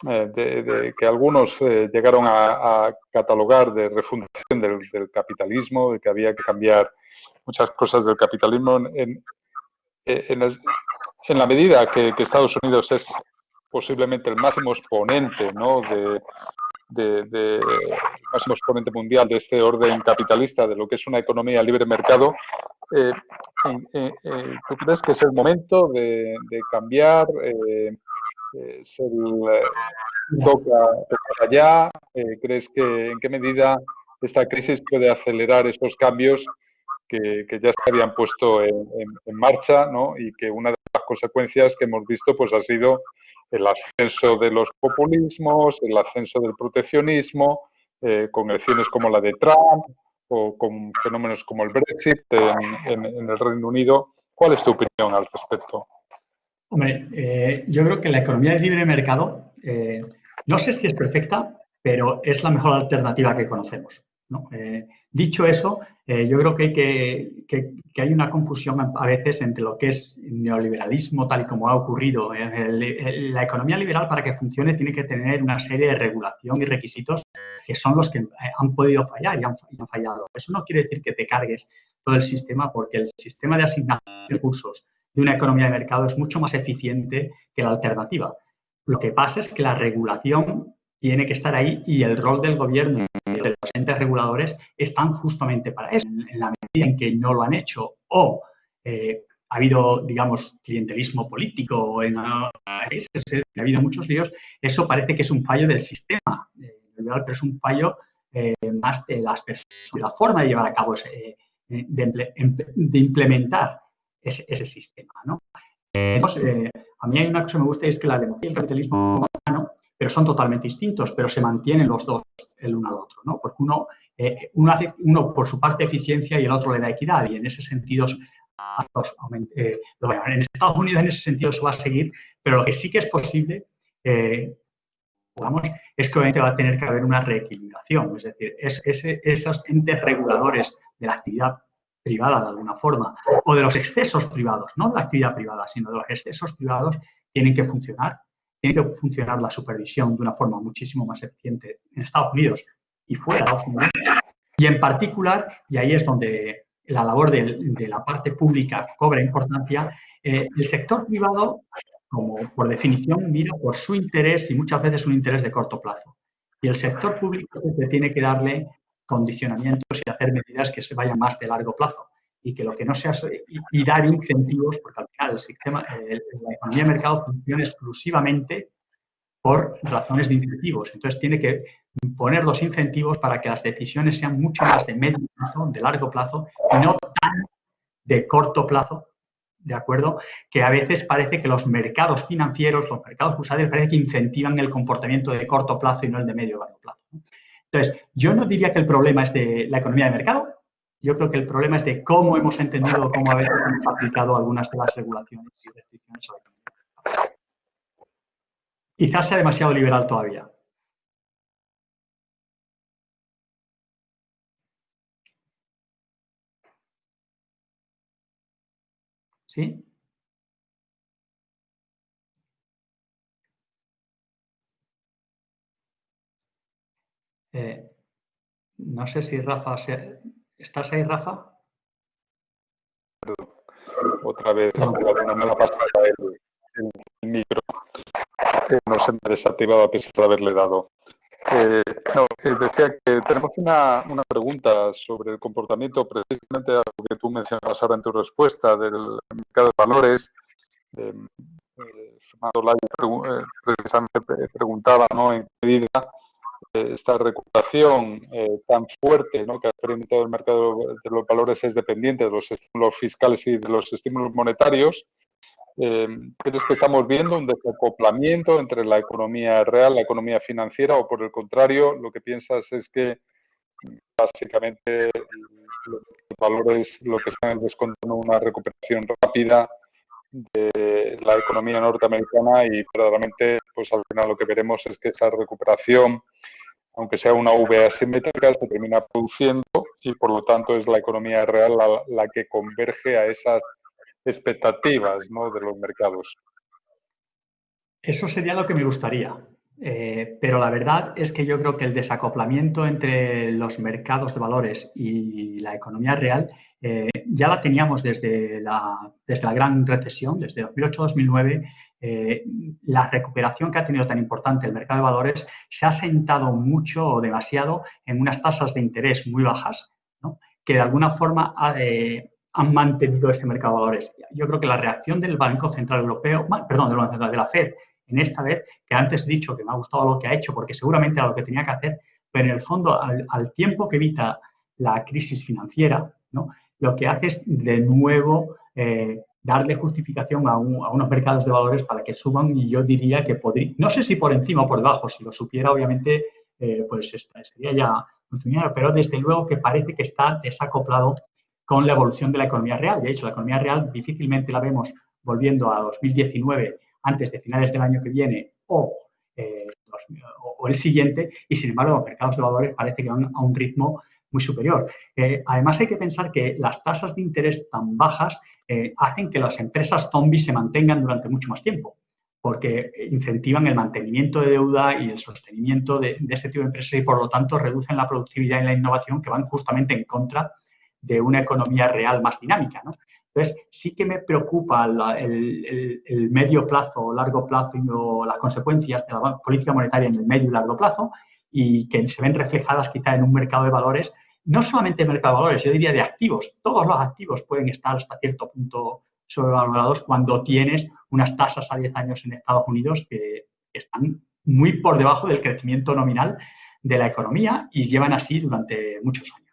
de que algunos llegaron a catalogar de refundación del capitalismo, de que había que cambiar muchas cosas del capitalismo en la medida que Estados Unidos es posiblemente el máximo exponente, ¿no?, el máximo exponente mundial de este orden capitalista, de lo que es una economía libre mercado. ¿Tú crees que es el momento de cambiar? ¿Toca allá? ¿Crees que en qué medida esta crisis puede acelerar estos cambios que ya se habían puesto en marcha, ¿no?, y que una de las consecuencias que hemos visto pues ha sido el ascenso de los populismos, el ascenso del proteccionismo, con elecciones como la de Trump o con fenómenos como el Brexit en el Reino Unido? ¿Cuál es tu opinión al respecto? Hombre, yo creo que la economía de libre mercado, no sé si es perfecta, pero es la mejor alternativa que conocemos, ¿no? Dicho eso, yo creo que hay una confusión a veces entre lo que es neoliberalismo, tal y como ha ocurrido. La economía liberal, para que funcione, tiene que tener una serie de regulación y requisitos que son los que han podido fallar y han fallado. Eso no quiere decir que te cargues todo el sistema, porque el sistema de asignación de recursos de una economía de mercado es mucho más eficiente que la alternativa. Lo que pasa es que la regulación tiene que estar ahí y el rol del gobierno y de los entes reguladores están justamente para eso. En la medida en que no lo han hecho o ha habido, digamos, clientelismo político en países, ha habido muchos líos, eso parece que es un fallo del sistema, pero es un fallo más de las personas, de la forma de llevar a cabo, de implementar ese sistema, ¿no? Entonces, a mí hay una cosa que me gusta y es que la democracia y el capitalismo humano, pero son totalmente distintos, pero se mantienen los dos el uno al otro, ¿no? Porque uno hace por su parte eficiencia y el otro le da equidad, y en ese sentido, en Estados Unidos en ese sentido eso va a seguir, pero lo que sí que es posible, digamos, es que obviamente va a tener que haber una reequilibración, es decir, esos entes reguladores de la actividad privada de alguna forma, o de los excesos privados, no de la actividad privada, sino de los excesos privados, tienen que funcionar la supervisión de una forma muchísimo más eficiente en Estados Unidos y fuera de Estados Unidos, Y en particular, y ahí es donde la labor de la parte pública cobra importancia, el sector privado, como por definición, mira por su interés y muchas veces un interés de corto plazo. Y el sector público es el que tiene que darle condicionamientos y hacer medidas que se vayan más de largo plazo. Y que lo que no sea y dar incentivos, porque al final el sistema, la economía de mercado funciona exclusivamente por razones de incentivos. Entonces, tiene que poner los incentivos para que las decisiones sean mucho más de medio plazo, de largo plazo, y no tan de corto plazo, ¿de acuerdo? Que a veces parece que los mercados financieros, los mercados bursátiles, parece que incentivan el comportamiento de corto plazo y no el de medio o largo plazo. Entonces, yo no diría que el problema es de la economía de mercado, yo creo que el problema es de cómo hemos entendido, cómo a veces hemos aplicado algunas de las regulaciones y restricciones a la economía. Quizás sea demasiado liberal todavía. ¿Sí? No sé si Rafa... ¿Estás ahí, Rafa? Otra vez, no me la pasaba el micro. No se me ha desactivado a pesar de haberle dado. Decía que tenemos una pregunta sobre el comportamiento, precisamente a lo que tú mencionabas ahora en tu respuesta del mercado de valores. Fernando Laya precisamente preguntaba, ¿no?, en qué medida esta recuperación tan fuerte, ¿no?, que ha experimentado el mercado de los valores es dependiente de los estímulos fiscales y de los estímulos monetarios. ¿Crees que estamos viendo un desacoplamiento entre la economía real, la economía financiera, o por el contrario, lo que piensas es que básicamente los valores lo que están es contando una recuperación rápida de la economía norteamericana y verdaderamente pues al final lo que veremos es que esa recuperación, aunque sea una V asimétrica, se termina produciendo y por lo tanto es la economía real la que converge a esas expectativas, ¿no?, de los mercados? Eso sería lo que me gustaría. Pero la verdad es que yo creo que el desacoplamiento entre los mercados de valores y la economía real ya la teníamos desde la gran recesión, desde 2008-2009. La recuperación que ha tenido tan importante el mercado de valores se ha sentado mucho o demasiado en unas tasas de interés muy bajas, ¿no?, que de alguna forma han mantenido ese mercado de valores. Yo creo que la reacción del Banco Central Europeo, perdón, del Banco Central, de la FED, en esta vez, que antes he dicho que me ha gustado lo que ha hecho porque seguramente era lo que tenía que hacer, pero en el fondo, al tiempo que evita la crisis financiera, ¿no?, lo que hace es de nuevo darle justificación a unos mercados de valores para que suban, y yo diría que podría, no sé si por encima o por debajo, si lo supiera obviamente pues estaría ya funcionando, pero desde luego que parece que está desacoplado con la evolución de la economía real. De hecho, la economía real difícilmente la vemos volviendo a 2019 antes de finales del año que viene o el siguiente, y sin embargo los mercados de valores parece que van a un ritmo muy superior. Además hay que pensar que las tasas de interés tan bajas hacen que las empresas zombies se mantengan durante mucho más tiempo, porque incentivan el mantenimiento de deuda y el sostenimiento de este tipo de empresas y por lo tanto reducen la productividad y la innovación, que van justamente en contra de una economía real más dinámica, ¿no? Entonces, sí que me preocupa el medio plazo o largo plazo y las consecuencias de la política monetaria en el medio y largo plazo, y que se ven reflejadas quizá en un mercado de valores, no solamente el mercado de valores, yo diría de activos. Todos los activos pueden estar hasta cierto punto sobrevalorados cuando tienes unas tasas a 10 años en Estados Unidos que están muy por debajo del crecimiento nominal de la economía y llevan así durante muchos años.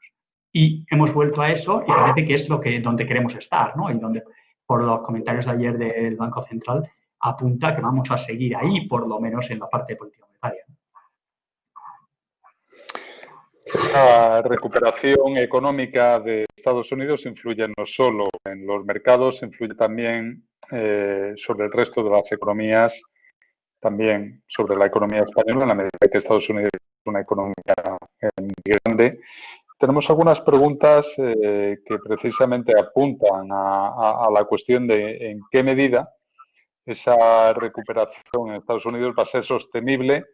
Y hemos vuelto a eso y parece que es donde queremos estar, ¿no? Y donde, por los comentarios de ayer del Banco Central, apunta que vamos a seguir ahí, por lo menos en la parte de política monetaria. Esta recuperación económica de Estados Unidos influye no solo en los mercados, influye también sobre el resto de las economías, también sobre la economía española, en la medida que Estados Unidos es una economía muy grande. Tenemos algunas preguntas que precisamente apuntan a la cuestión de en qué medida esa recuperación en Estados Unidos va a ser sostenible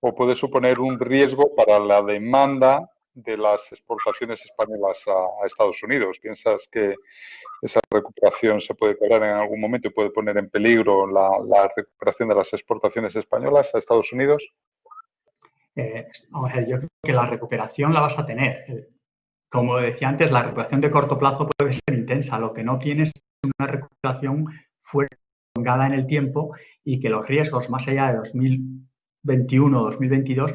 o puede suponer un riesgo para la demanda de las exportaciones españolas a Estados Unidos? ¿Piensas que esa recuperación se puede quebrar en algún momento y puede poner en peligro la recuperación de las exportaciones españolas a Estados Unidos? Vamos a ver, yo creo que la recuperación la vas a tener. Como decía antes, la recuperación de corto plazo puede ser intensa. Lo que no tienes es una recuperación fuerte, prolongada en el tiempo, y que los riesgos más allá de 2021 o 2022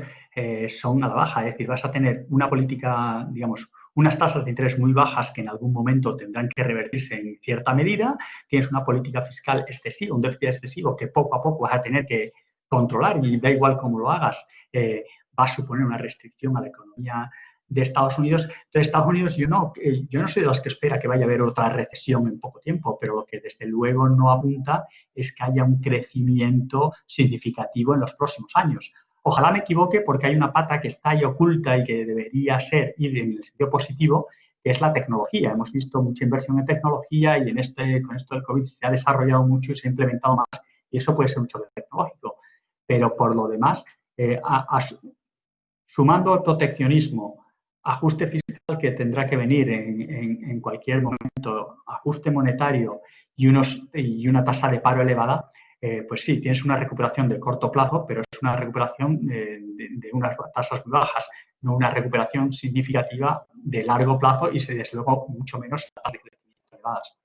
son a la baja. Es decir, vas a tener una política, digamos, unas tasas de interés muy bajas que en algún momento tendrán que revertirse en cierta medida. Tienes una política fiscal excesiva, un déficit excesivo que poco a poco vas a tener que controlar, y da igual cómo lo hagas, va a suponer una restricción a la economía de Estados Unidos. Entonces, Estados Unidos, yo no soy de los que espera que vaya a haber otra recesión en poco tiempo, pero lo que desde luego no apunta es que haya un crecimiento significativo en los próximos años. Ojalá me equivoque, porque hay una pata que está ahí oculta y que debería ir en el sentido positivo, que es la tecnología. Hemos visto mucha inversión en tecnología y con esto del COVID se ha desarrollado mucho y se ha implementado más, y eso puede ser un choque tecnológico. Pero por lo demás, sumando el proteccionismo, ajuste fiscal que tendrá que venir en cualquier momento, ajuste monetario y una tasa de paro elevada, pues sí, tienes una recuperación de corto plazo, pero es una recuperación de unas tasas muy bajas, no una recuperación significativa de largo plazo, y desde luego mucho menos tasas de crecimiento elevadas.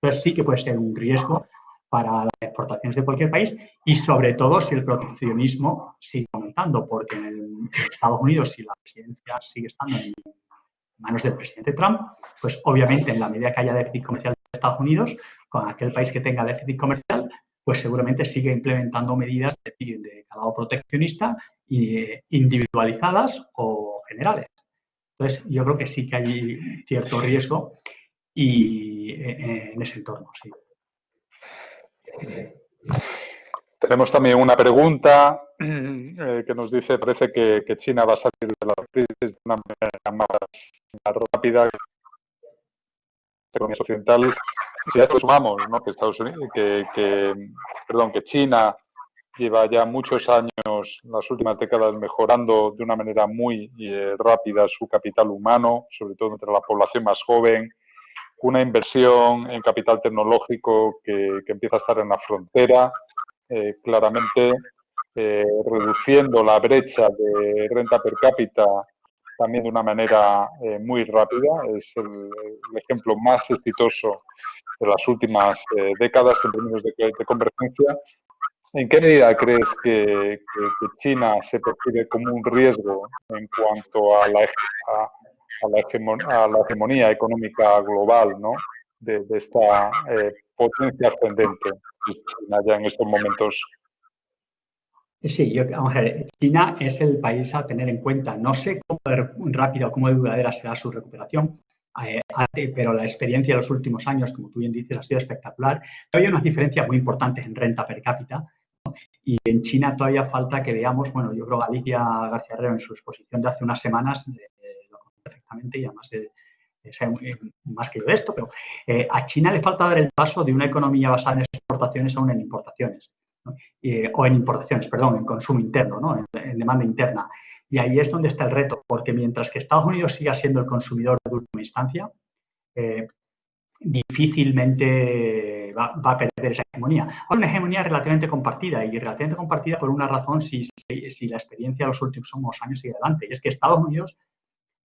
Entonces sí que puede ser un riesgo para las exportaciones de cualquier país, y sobre todo si el proteccionismo sigue aumentando, porque en Estados Unidos, si la presidencia sigue estando en manos del presidente Trump, pues obviamente en la medida que haya déficit comercial de Estados Unidos, con aquel país que tenga déficit comercial, pues seguramente sigue implementando medidas de calado proteccionista, individualizadas o generales. Entonces, yo creo que sí que hay cierto riesgo en ese entorno, sí. Tenemos también una pregunta que nos dice: parece que China va a salir de la crisis de una manera más rápida que las economías occidentales. Si a esto sumamos, ¿no?, que China lleva ya muchos años, las últimas décadas, mejorando de una manera muy rápida su capital humano, sobre todo entre la población más joven, una inversión en capital tecnológico que empieza a estar en la frontera, claramente reduciendo la brecha de renta per cápita también de una manera muy rápida. Es el ejemplo más exitoso de las últimas décadas en términos de convergencia. ¿En qué medida crees que China se percibe como un riesgo en cuanto a la hegemonía económica global, ¿no?, de esta potencia ascendente de China ya en estos momentos? Sí, vamos a ver, China es el país a tener en cuenta. No sé cómo rápida o cómo duradera será su recuperación, pero la experiencia de los últimos años, como tú bien dices, ha sido espectacular. Todavía hay unas diferencias muy importantes en renta per cápita, ¿no? Y en China todavía falta que veamos, bueno, yo creo que Alicia García Herrero en su exposición de hace unas semanas lo conoce perfectamente, y además sabe más que yo de esto, pero a China le falta dar el paso de una economía basada en exportaciones a una en importaciones. ¿No? O en importaciones, perdón, en consumo interno, ¿no?, en demanda interna. Y ahí es donde está el reto, porque mientras que Estados Unidos siga siendo el consumidor de última instancia, difícilmente va a perder esa hegemonía. Ahora, una hegemonía relativamente compartida, y relativamente compartida por una razón si la experiencia de los últimos años sigue adelante, y es que Estados Unidos,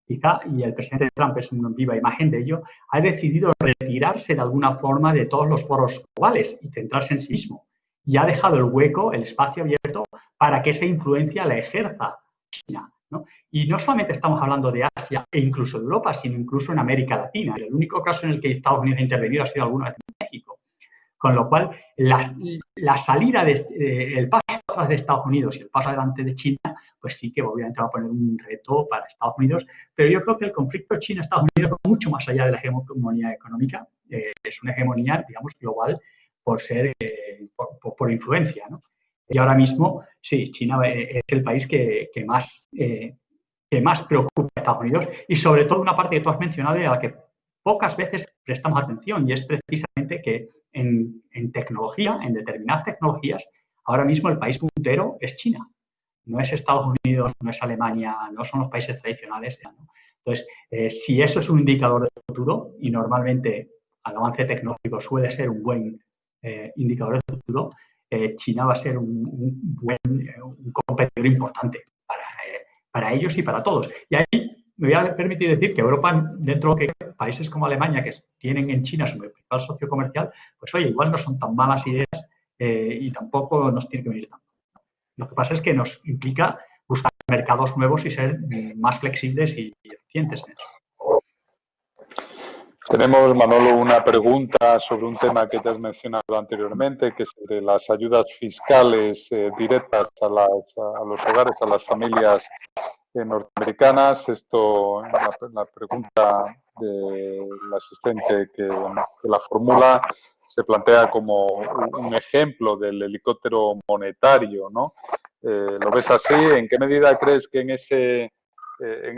quizá, y el presidente Trump es una viva imagen de ello, ha decidido retirarse de alguna forma de todos los foros globales y centrarse en sí mismo. Y ha dejado el hueco, el espacio abierto para que esa influencia la ejerza China, ¿no? Y no solamente estamos hablando de Asia e incluso de Europa, sino incluso en América Latina. El único caso en el que Estados Unidos ha intervenido ha sido alguna vez en México. Con lo cual, la salida, el paso atrás de Estados Unidos y el paso adelante de China, pues sí que obviamente va a poner un reto para Estados Unidos. Pero yo creo que el conflicto China-Estados Unidos va mucho más allá de la hegemonía económica. Es una hegemonía, digamos, global por influencia, ¿no? Y ahora mismo, sí, China es el país que más preocupa a Estados Unidos, y sobre todo una parte que tú has mencionado y a la que pocas veces prestamos atención, y es precisamente que en tecnología, en determinadas tecnologías, ahora mismo el país puntero es China. No es Estados Unidos Unidos, no es Alemania, no son los países tradicionales, ¿no? Entonces, si eso es un indicador de futuro, y normalmente el avance tecnológico suele ser un buen indicador de futuro, China va a ser un competidor importante para ellos y para todos. Y ahí me voy a permitir decir que Europa, dentro de países como Alemania, que tienen en China su principal socio comercial, pues oye, igual no son tan malas ideas y tampoco nos tiene que venir tanto. Lo que pasa es que nos implica buscar mercados nuevos y ser más flexibles y eficientes en eso. Tenemos, Manolo, una pregunta sobre un tema que te has mencionado anteriormente, que es sobre las ayudas fiscales directas a los hogares, a las familias norteamericanas. Esto, la pregunta del asistente que la formula se plantea como un ejemplo del helicóptero monetario, ¿no? ¿Lo ves así? ¿En qué medida crees que en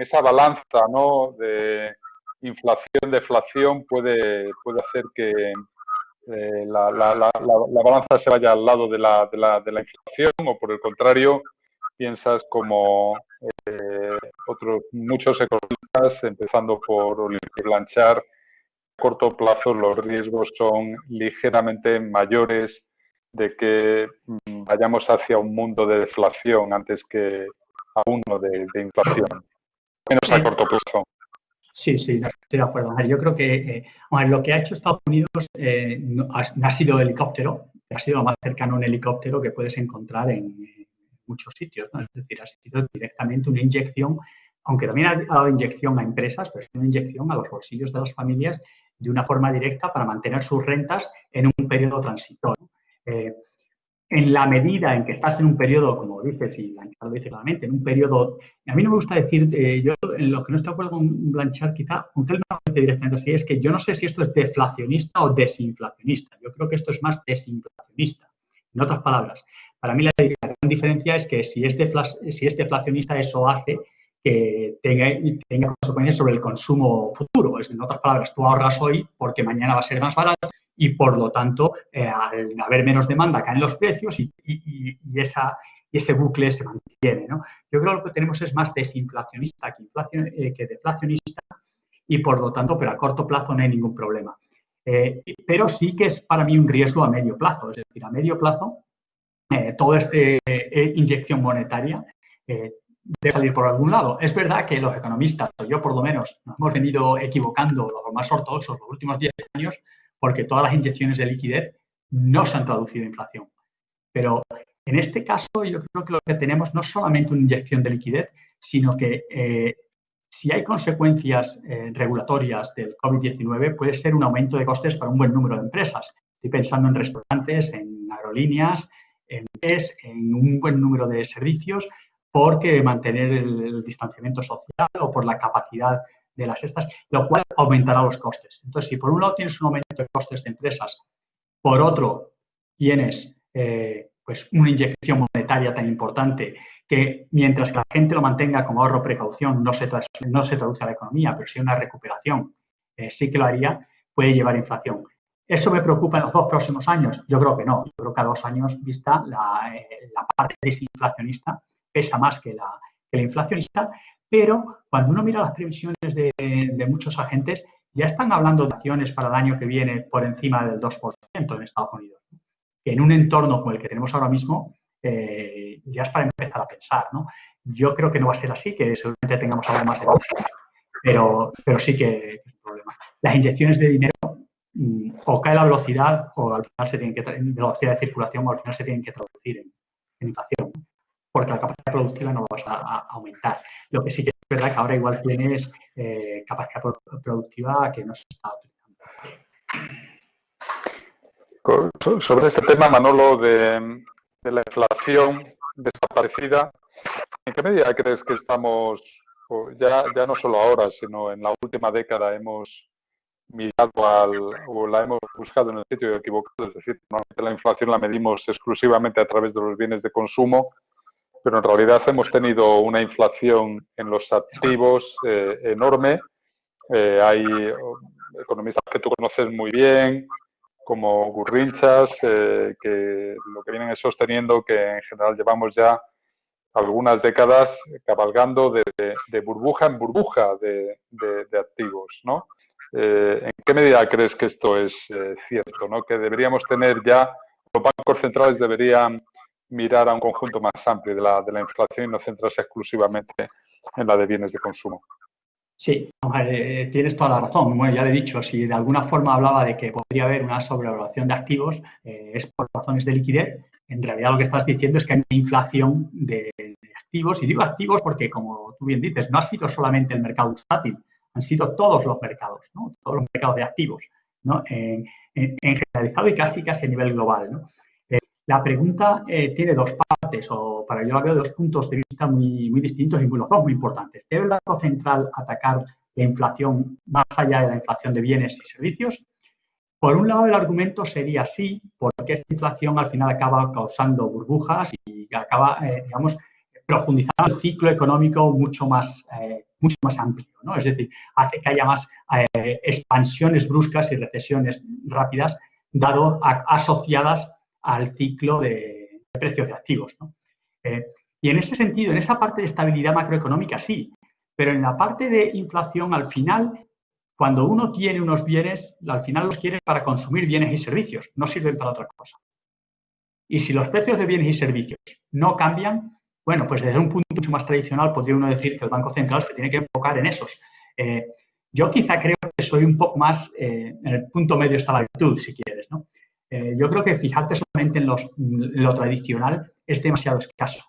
esa balanza, ¿no?, de inflación-deflación puede hacer que la balanza se vaya al lado de la inflación, o por el contrario, piensas como otros muchos economistas, empezando por Olivier Blanchard, a corto plazo los riesgos son ligeramente mayores de que vayamos hacia un mundo de deflación antes que a uno de inflación, menos a corto plazo? Sí, sí, estoy de acuerdo. Yo creo que lo que ha hecho Estados Unidos no ha sido helicóptero, ha sido lo más cercano a un helicóptero que puedes encontrar en muchos sitios, ¿no? Es decir, ha sido directamente una inyección, aunque también ha dado inyección a empresas, pero es una inyección a los bolsillos de las familias de una forma directa para mantener sus rentas en un periodo transitorio. En la medida en que estás en un periodo, como dices, y Blanchard lo dice claramente, en un periodo, a mí no me gusta decir, yo en lo que no estoy de acuerdo con Blanchard, quizá, aunque él no lo dice directamente así, es que yo no sé si esto es deflacionista o desinflacionista. Yo creo que esto es más desinflacionista. En otras palabras, para mí la gran diferencia es que si es deflacionista, eso hace que tenga consecuencias sobre el consumo futuro. En otras palabras, tú ahorras hoy porque mañana va a ser más barato y, por lo tanto, al haber menos demanda, caen los precios y ese bucle se mantiene, ¿no? Yo creo que lo que tenemos es más desinflacionista que deflacionista y, por lo tanto, pero a corto plazo no hay ningún problema. Pero sí que es para mí un riesgo a medio plazo. Es decir, a medio plazo, toda esta inyección monetaria debe salir por algún lado. Es verdad que los economistas, o yo por lo menos, nos hemos venido equivocando, los más ortodoxos, los últimos 10 años, porque todas las inyecciones de liquidez no se han traducido en inflación. Pero en este caso yo creo que lo que tenemos no es solamente una inyección de liquidez, sino que si hay consecuencias regulatorias del COVID-19, puede ser un aumento de costes para un buen número de empresas. Estoy pensando en restaurantes, en aerolíneas, en un buen número de servicios, porque mantener el distanciamiento social o por la capacidad de las estas, lo cual aumentará los costes. Entonces, si por un lado tienes un aumento de costes de empresas, por otro tienes pues una inyección monetaria tan importante que, mientras que la gente lo mantenga como ahorro precaución, no se traduce a la economía, pero si hay una recuperación, sí que lo haría, puede llevar a inflación. ¿Eso me preocupa en los 2 próximos años? Yo creo que no. Yo creo que a 2 años vista la parte desinflacionista pesa más que la inflacionista, pero cuando uno mira las previsiones de muchos agentes, ya están hablando de acciones para el año que viene por encima del 2% en Estados Unidos. En un entorno como el que tenemos ahora mismo, ya es para empezar a pensar, ¿no? Yo creo que no va a ser así, que seguramente tengamos algo más de pero sí que es un problema. Las inyecciones de dinero o cae la velocidad o al final de la velocidad de circulación, o al final se tienen que traducir en inflación, porque la capacidad productiva no la vas a aumentar. Lo que sí que es verdad que ahora igual tienes capacidad productiva que no se está utilizando. Sobre este tema, Manolo, de la inflación desaparecida, ¿en qué medida crees que estamos, ya no solo ahora, sino en la última década, hemos mirado o la hemos buscado en el sitio equivocado? Es decir, normalmente la inflación la medimos exclusivamente a través de los bienes de consumo, pero en realidad hemos tenido una inflación en los activos enorme. Hay economistas que tú conoces muy bien, como Gurrinchas, que lo que vienen es sosteniendo que en general llevamos ya algunas décadas cabalgando de burbuja en burbuja de activos, ¿no? ¿En qué medida crees que esto es cierto, ¿no? Que deberíamos tener ya, los bancos centrales deberían mirar a un conjunto más amplio de la inflación y no centrarse exclusivamente en la de bienes de consumo? Sí, tienes toda la razón. Bueno, ya le he dicho, si de alguna forma hablaba de que podría haber una sobrevaloración de activos, es por razones de liquidez. En realidad lo que estás diciendo es que hay una inflación de activos, y digo activos porque, como tú bien dices, no ha sido solamente el mercado bursátil, han sido todos los mercados, ¿no? Todos los mercados de activos, ¿no? En generalizado y casi a nivel global, ¿no? La pregunta tiene dos partes, o para yo la veo de dos puntos de vista muy distintos y los dos muy importantes. ¿Debe el Banco Central atacar la inflación más allá de la inflación de bienes y servicios? Por un lado, el argumento sería sí, porque esta inflación al final acaba causando burbujas y acaba, digamos, profundizando el ciclo económico mucho más amplio, ¿no? Es decir, hace que haya más expansiones bruscas y recesiones rápidas, asociadas al ciclo de precios de activos, ¿no? Y en ese sentido, en esa parte de estabilidad macroeconómica sí, pero en la parte de inflación, al final, cuando uno tiene unos bienes, al final los quiere para consumir bienes y servicios, no sirven para otra cosa. Y si los precios de bienes y servicios no cambian, bueno, pues desde un punto mucho más tradicional podría uno decir que el Banco Central se tiene que enfocar en esos. Yo quizá creo que soy un poco más, en el punto medio está la virtud, si quieres, ¿no? Yo creo que fijarte solamente en lo tradicional es demasiado escaso,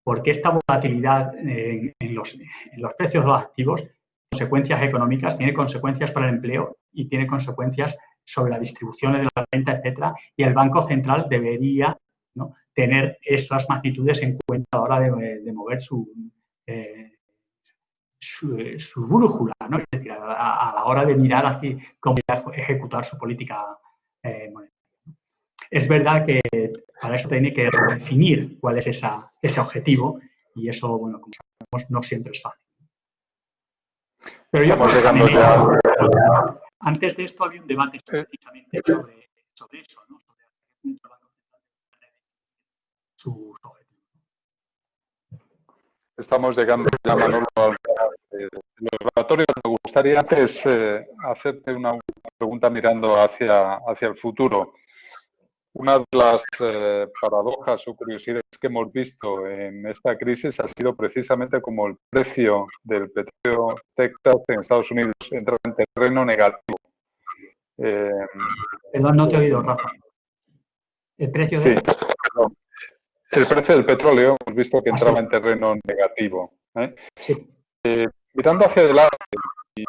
porque esta volatilidad en los precios de los activos, consecuencias económicas, tiene consecuencias para el empleo y tiene consecuencias sobre la distribución de la renta, etcétera, y el Banco Central debería, ¿no?, tener esas magnitudes en cuenta a la hora de mover su brújula, ¿no? Es decir, a la hora de mirar hacia cómo ejecutar su política monetaria. Es verdad que para eso tiene que definir cuál es ese objetivo, y eso, bueno, como sabemos, no siempre es fácil. Pero yo, antes de esto había un debate precisamente sobre eso, ¿no? Sobre sus objetivos. Estamos llegando ya, Manolo, al observatorio. Me gustaría antes hacerte una pregunta mirando hacia el futuro. Una de las paradojas o curiosidades que hemos visto en esta crisis ha sido precisamente como el precio del petróleo Texas en Estados Unidos entra en terreno negativo. Perdón, no te he oído, Rafa. ¿El precio de...? Sí, perdón. El precio del petróleo hemos visto que entraba en terreno negativo. Sí. Mirando hacia adelante y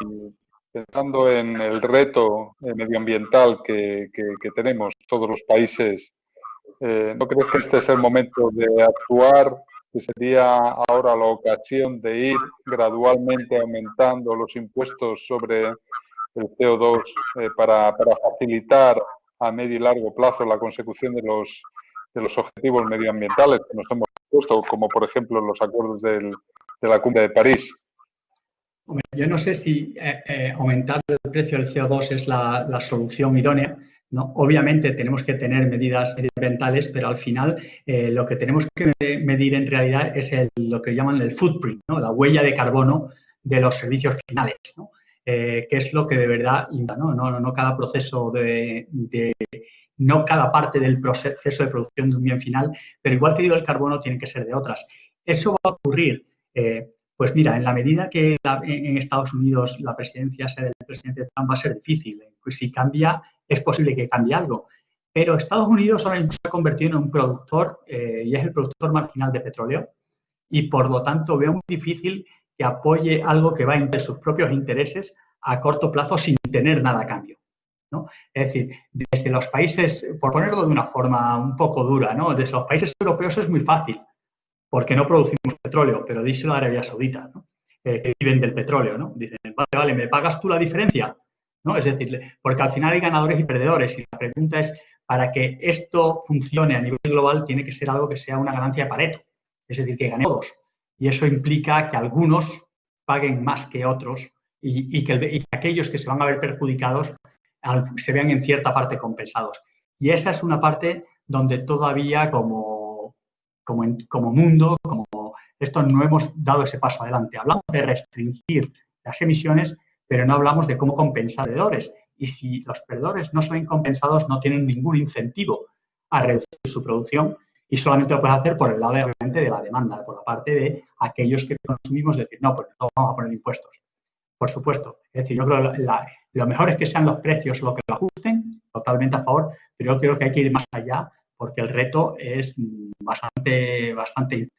pensando en el reto medioambiental que tenemos todos los países, ¿no crees que este es el momento de actuar, que sería ahora la ocasión de ir gradualmente aumentando los impuestos sobre el CO2 para facilitar a medio y largo plazo la consecución de los objetivos medioambientales que nos hemos puesto, como por ejemplo los acuerdos de la Cumbre de París? Yo no sé si aumentar el precio del CO2 es la solución idónea, ¿no? Obviamente tenemos que tener medidas medioambientales, pero al final lo que tenemos que medir en realidad es lo que llaman el footprint, ¿no?, la huella de carbono de los servicios finales, ¿no? Que es lo que de verdad, no cada proceso no cada parte del proceso de producción de un bien final, pero igual que digo el carbono, tiene que ser de otras. Eso va a ocurrir. Pues mira, en la medida que en Estados Unidos la presidencia sea del presidente Trump, va a ser difícil. Pues si cambia, es posible que cambie algo. Pero Estados Unidos ahora mismo se ha convertido en un productor y es el productor marginal de petróleo, y por lo tanto veo muy difícil que apoye algo que va entre sus propios intereses a corto plazo sin tener nada a cambio, ¿no? Es decir, desde los países, por ponerlo de una forma un poco dura, ¿no?, desde los países europeos es muy fácil, porque no producimos petróleo, pero díselo a Arabia Saudita, ¿no?, que viven del petróleo, ¿no? Dicen, vale, ¿me pagas tú la diferencia?, ¿no? Es decir, porque al final hay ganadores y perdedores, y la pregunta es, para que esto funcione a nivel global, tiene que ser algo que sea una ganancia de Pareto, es decir, que gane todos. Y eso implica que algunos paguen más que otros y que aquellos que se van a ver perjudicados se vean en cierta parte compensados. Y esa es una parte donde todavía como mundo, como Esto no hemos dado ese paso adelante. Hablamos de restringir las emisiones, pero no hablamos de cómo compensar perdedores. Y si los perdedores no son compensados, no tienen ningún incentivo a reducir su producción y solamente lo puedes hacer por el lado, obviamente, de la demanda, por la parte de aquellos que consumimos, decir, no, pues no vamos a poner impuestos. Por supuesto. Es decir, yo creo que lo mejor es que sean los precios lo que lo ajusten, totalmente a favor, pero yo creo que hay que ir más allá porque el reto es bastante importante.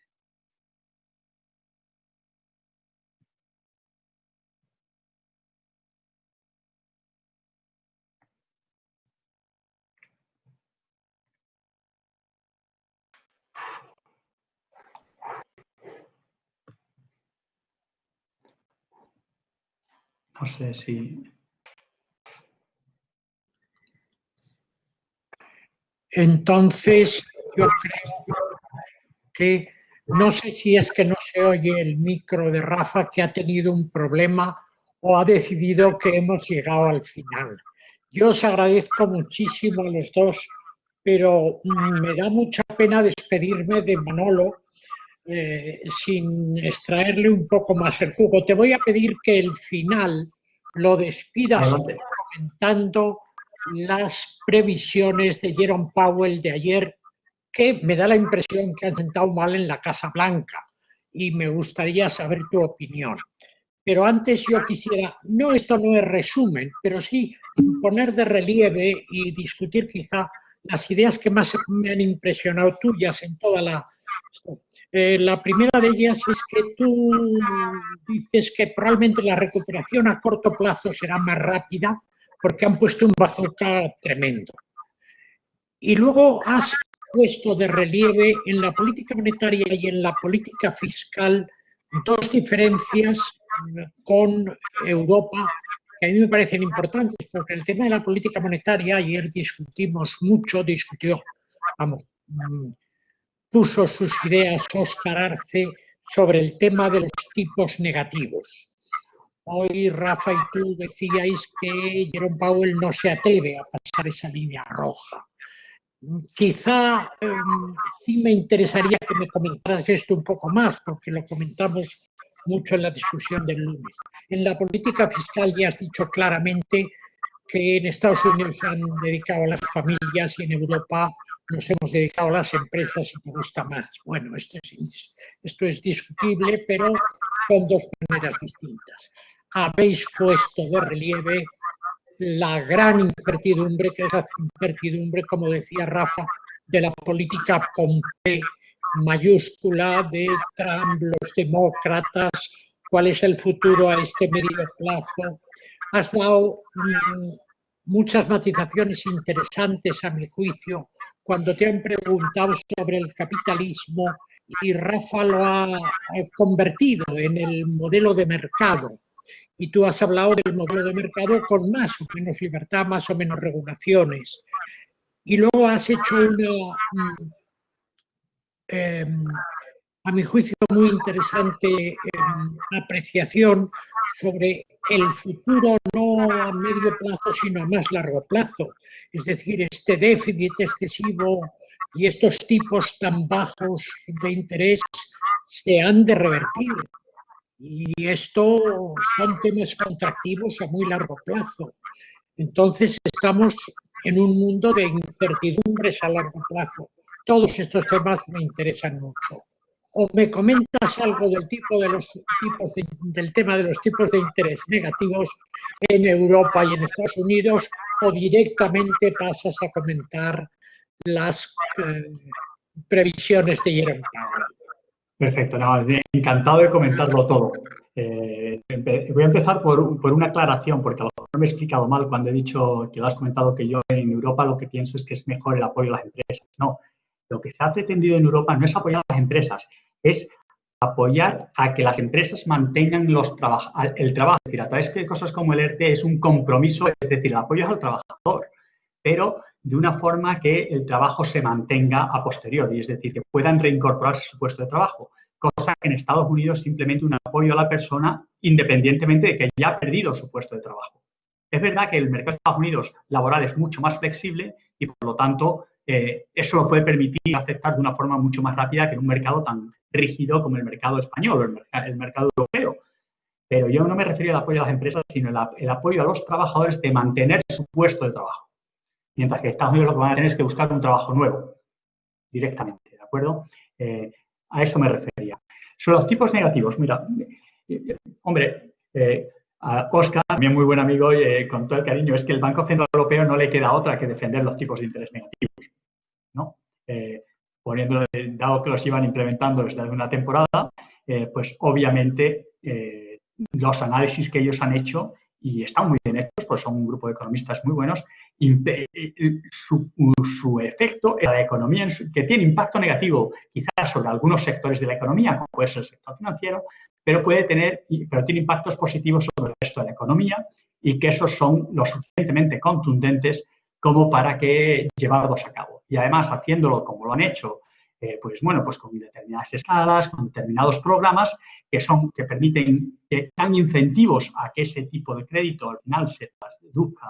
No sé si... Entonces, yo creo que no sé si es que no se oye el micro de Rafa, que ha tenido un problema o ha decidido que hemos llegado al final. Yo os agradezco muchísimo a los dos, pero me da mucha pena despedirme de Manolo sin extraerle un poco más el jugo. Te voy a pedir que el final lo despidas comentando las previsiones de Jerome Powell de ayer, que me da la impresión que han sentado mal en la Casa Blanca, y me gustaría saber tu opinión. Pero antes yo quisiera, esto no es resumen, pero sí poner de relieve y discutir quizá las ideas que más me han impresionado tuyas en toda la... la primera de ellas es que tú dices que probablemente la recuperación a corto plazo será más rápida porque han puesto un bazooka tremendo. Y luego has puesto de relieve en la política monetaria y en la política fiscal dos diferencias con Europa que a mí me parecen importantes, porque el tema de la política monetaria, ayer discutimos mucho, puso sus ideas Óscar Arce sobre el tema de los tipos negativos. Hoy Rafa y tú decíais que Jerome Powell no se atreve a pasar esa línea roja. Quizá sí me interesaría que me comentaras esto un poco más, porque lo comentamos mucho en la discusión del lunes. En la política fiscal ya has dicho claramente que en Estados Unidos se han dedicado a las familias y en Europa nos hemos dedicado a las empresas y te gusta más. Bueno, esto es discutible, pero son dos maneras distintas. Habéis puesto de relieve la gran incertidumbre, que es la incertidumbre, como decía Rafa, de la política con P mayúscula de Trump, los demócratas, cuál es el futuro a este medio plazo. Has dado muchas matizaciones interesantes, a mi juicio, cuando te han preguntado sobre el capitalismo y Rafa lo ha convertido en el modelo de mercado. Y tú has hablado del modelo de mercado con más o menos libertad, más o menos regulaciones. Y luego has hecho una, a mi juicio, muy interesante apreciación sobre el futuro no a medio plazo, sino a más largo plazo. Es decir, este déficit excesivo y estos tipos tan bajos de interés se han de revertir. Y esto son temas contractivos a muy largo plazo. Entonces estamos en un mundo de incertidumbres a largo plazo. Todos estos temas me interesan mucho. O me comentas algo del tema de los tipos de interés negativos en Europa y en Estados Unidos, o directamente pasas a comentar las previsiones de Jerome Powell. Perfecto, no, encantado de comentarlo todo. Voy a empezar por una aclaración, porque a lo mejor me he explicado mal cuando he dicho que lo has comentado que yo en Europa lo que pienso es que es mejor el apoyo a las empresas. No, lo que se ha pretendido en Europa no es apoyar a las empresas, es apoyar a que las empresas mantengan el trabajo. Es decir, a través de cosas como el ERTE es un compromiso, es decir, el apoyo al trabajador, pero de una forma que el trabajo se mantenga a posteriori, es decir, que puedan reincorporarse a su puesto de trabajo, cosa que en Estados Unidos simplemente un apoyo a la persona independientemente de que haya perdido su puesto de trabajo. Es verdad que el mercado de Estados Unidos laboral es mucho más flexible y, por lo tanto, eso lo puede permitir aceptar de una forma mucho más rápida que en un mercado rígido como el mercado español o el mercado europeo. Pero yo no me refiero al apoyo a las empresas, sino el apoyo a los trabajadores de mantener su puesto de trabajo. Mientras que Estados Unidos lo que van a tener es que buscar un trabajo nuevo, directamente, ¿de acuerdo? A eso me refería. Sobre los tipos negativos, mira, hombre, a Óscar, también muy buen amigo, con todo el cariño, es que el Banco Central Europeo no le queda otra que defender los tipos de interés negativos, ¿no? Dado que los iban implementando desde una temporada, pues obviamente los análisis que ellos han hecho, y están muy bien hechos, pues son un grupo de economistas muy buenos, su efecto en la economía, que tiene impacto negativo quizás sobre algunos sectores de la economía, como puede ser el sector financiero, pero tiene impactos positivos sobre el resto de la economía y que esos son lo suficientemente contundentes como para que llevarlos a cabo. Y además, haciéndolo como lo han hecho, pues con determinadas escalas, con determinados programas que permiten, que dan incentivos a que ese tipo de crédito al final se traduzca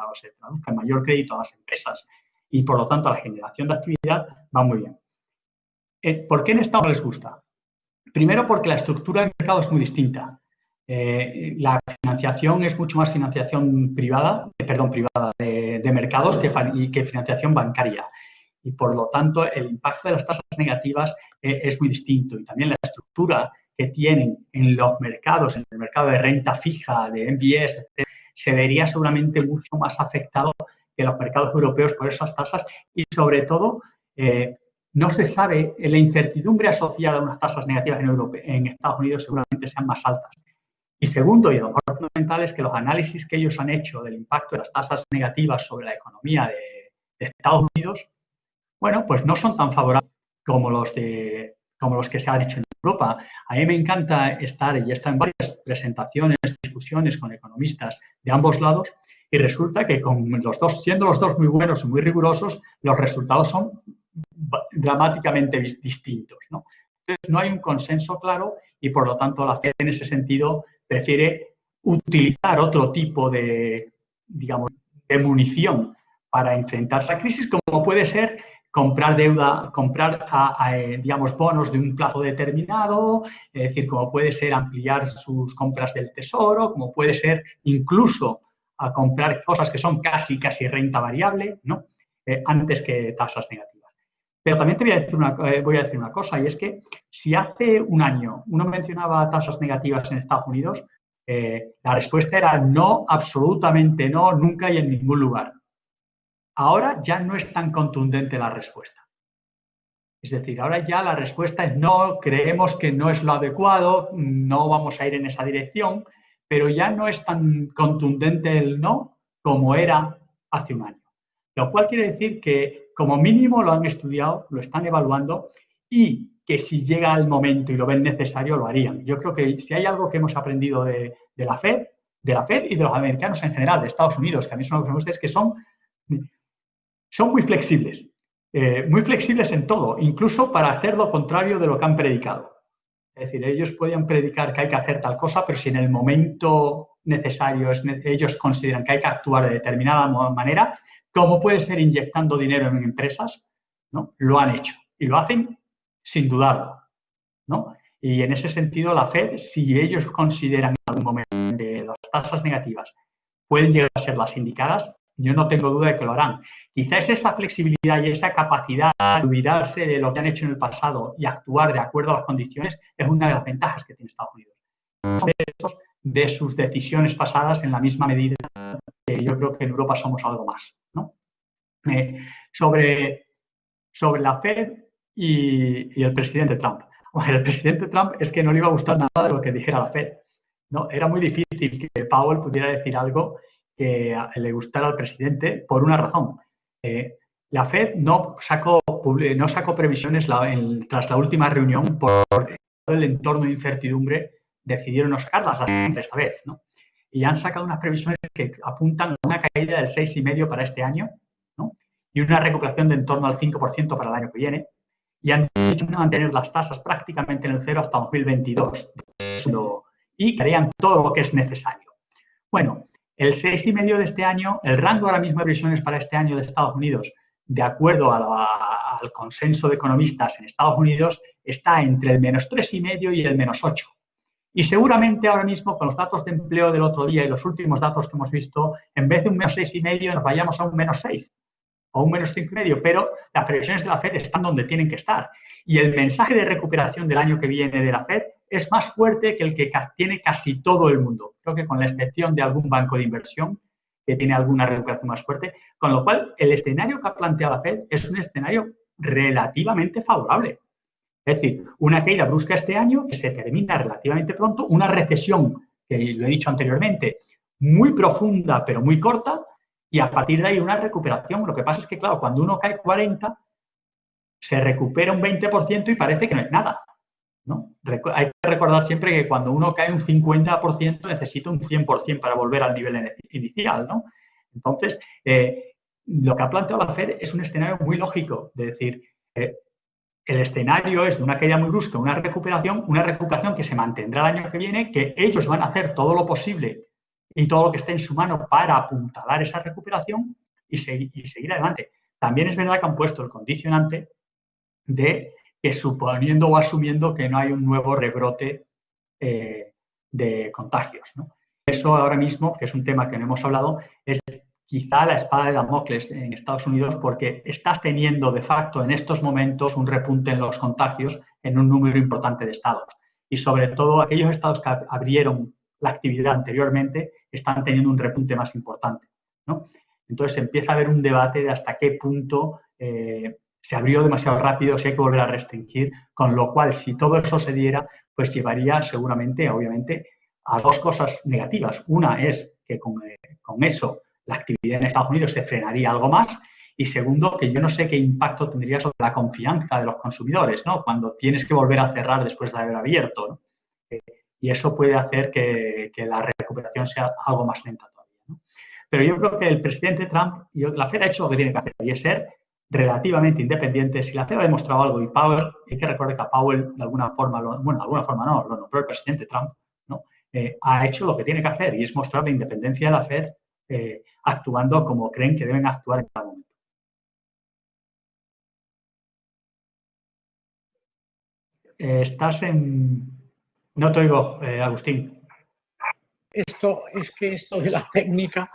en mayor crédito a las empresas y, por lo tanto, a la generación de actividad, va muy bien. ¿Por qué en Estados Unidos les gusta? Primero, porque la estructura del mercado es muy distinta. La financiación es mucho más financiación privada de mercados que financiación bancaria. Y, por lo tanto, el impacto de las tasas negativas es muy distinto. Y también la estructura que tienen en los mercados, en el mercado de renta fija, de MBS, etc., se vería seguramente mucho más afectado que los mercados europeos por esas tasas. Y, sobre todo, no se sabe, la incertidumbre asociada a unas tasas negativas en Estados Unidos seguramente sean más altas. Y segundo, y lo más fundamental, es que los análisis que ellos han hecho del impacto de las tasas negativas sobre la economía de Estados Unidos, bueno, pues no son tan favorables como los que se han hecho en Europa. A mí me encanta estar en varias presentaciones, discusiones con economistas de ambos lados, y resulta que siendo los dos muy buenos y muy rigurosos, los resultados son dramáticamente distintos, ¿no? Entonces, no hay un consenso claro y, por lo tanto, la FED en ese sentido prefiere utilizar otro tipo de munición para enfrentarse a la crisis, como puede ser comprar deuda, bonos de un plazo determinado, es decir, como puede ser ampliar sus compras del tesoro, como puede ser incluso a comprar cosas que son casi renta variable, ¿no? Antes que tasas negativas. Pero también voy a decir una cosa, y es que si hace un año uno mencionaba tasas negativas en Estados Unidos, la respuesta era no, absolutamente no, nunca y en ningún lugar. Ahora ya no es tan contundente la respuesta. Es decir, ahora ya la respuesta es no, creemos que no es lo adecuado, no vamos a ir en esa dirección, pero ya no es tan contundente el no como era hace un año. Lo cual quiere decir que, como mínimo, lo han estudiado, lo están evaluando y que si llega el momento y lo ven necesario, lo harían. Yo creo que si hay algo que hemos aprendido de la FED y de los americanos en general, de Estados Unidos, que a mí son los que que son muy flexibles en todo, incluso para hacer lo contrario de lo que han predicado. Es decir, ellos podían predicar que hay que hacer tal cosa, pero si en el momento necesario ellos consideran que hay que actuar de determinada manera, como puede ser inyectando dinero en empresas, ¿no? Lo han hecho y lo hacen sin dudarlo, ¿no? Y en ese sentido, la FED, si ellos consideran en algún momento que las tasas negativas pueden llegar a ser las indicadas, yo no tengo duda de que lo harán. Quizás esa flexibilidad y esa capacidad de olvidarse de lo que han hecho en el pasado y actuar de acuerdo a las condiciones es una de las ventajas que tiene Estados Unidos. De sus decisiones pasadas en la misma medida que yo creo que en Europa somos algo más, ¿no? Sobre la FED y el presidente Trump. Bueno, el presidente Trump es que no le iba a gustar nada de lo que dijera la FED, ¿no? Era muy difícil que Powell pudiera decir algo que le gustara al presidente por una razón. La FED no sacó previsiones tras la última reunión por el entorno de incertidumbre, decidieron no sacarlas esta vez, ¿no? Y han sacado unas previsiones que apuntan a una caída del 6,5% para este año, ¿no? Y una recuperación de en torno al 5% para el año que viene. Y han dicho mantener las tasas prácticamente en el cero hasta 2022. Y que harían todo lo que es necesario. Bueno, el 6,5% de este año, el rango ahora mismo de previsiones para este año de Estados Unidos, de acuerdo al consenso de economistas en Estados Unidos, está entre el -3,5 y el -8. Y seguramente ahora mismo, con los datos de empleo del otro día y los últimos datos que hemos visto, en vez de un -6,5 nos vayamos a un -6 o un -5,5, pero las previsiones de la FED están donde tienen que estar. Y el mensaje de recuperación del año que viene de la FED es más fuerte que el que tiene casi todo el mundo. Creo que con la excepción de algún banco de inversión que tiene alguna recuperación más fuerte, con lo cual el escenario que ha planteado la FED es un escenario relativamente favorable. Es decir, una caída brusca este año que se termina relativamente pronto, una recesión, que lo he dicho anteriormente, muy profunda pero muy corta, y a partir de ahí una recuperación. Lo que pasa es que, claro, cuando uno cae 40, se recupera un 20% y parece que no es nada, ¿no? Hay que recordar siempre que cuando uno cae un 50% necesita un 100% para volver al nivel inicial, ¿no? Entonces, lo que ha planteado la FED es un escenario muy lógico, de decir, el escenario es de una caída muy brusca, una recuperación que se mantendrá el año que viene, que ellos van a hacer todo lo posible y todo lo que esté en su mano para apuntalar esa recuperación y seguir adelante. También es verdad que han puesto el condicionante de que suponiendo o asumiendo que no hay un nuevo rebrote de contagios, ¿no? Eso ahora mismo, que es un tema que no hemos hablado, es quizá la espada de Damocles en Estados Unidos, porque estás teniendo de facto en estos momentos un repunte en los contagios en un número importante de estados. Y sobre todo aquellos estados que abrieron la actividad anteriormente están teniendo un repunte más importante, ¿no? Entonces empieza a haber un debate de hasta qué punto se abrió demasiado rápido, si hay que volver a restringir, con lo cual, si todo eso se diera, pues llevaría seguramente, obviamente, a dos cosas negativas. Una es que con eso la actividad en Estados Unidos se frenaría algo más, y segundo, que yo no sé qué impacto tendría sobre la confianza de los consumidores, ¿no? Cuando tienes que volver a cerrar después de haber abierto, ¿no? Y eso puede hacer que la recuperación sea algo más lenta todavía, ¿no? Pero yo creo que el presidente Trump, la FED ha hecho lo que tiene que hacer, y es ser relativamente independiente. Si la FED ha demostrado algo, y Powell, hay que recordar que a Powell de alguna forma, de alguna forma no, lo nombró el presidente Trump, ¿no? Ha hecho lo que tiene que hacer, y es mostrar la independencia de la FED actuando como creen que deben actuar en cada momento. No te oigo, Agustín. Esto de la técnica,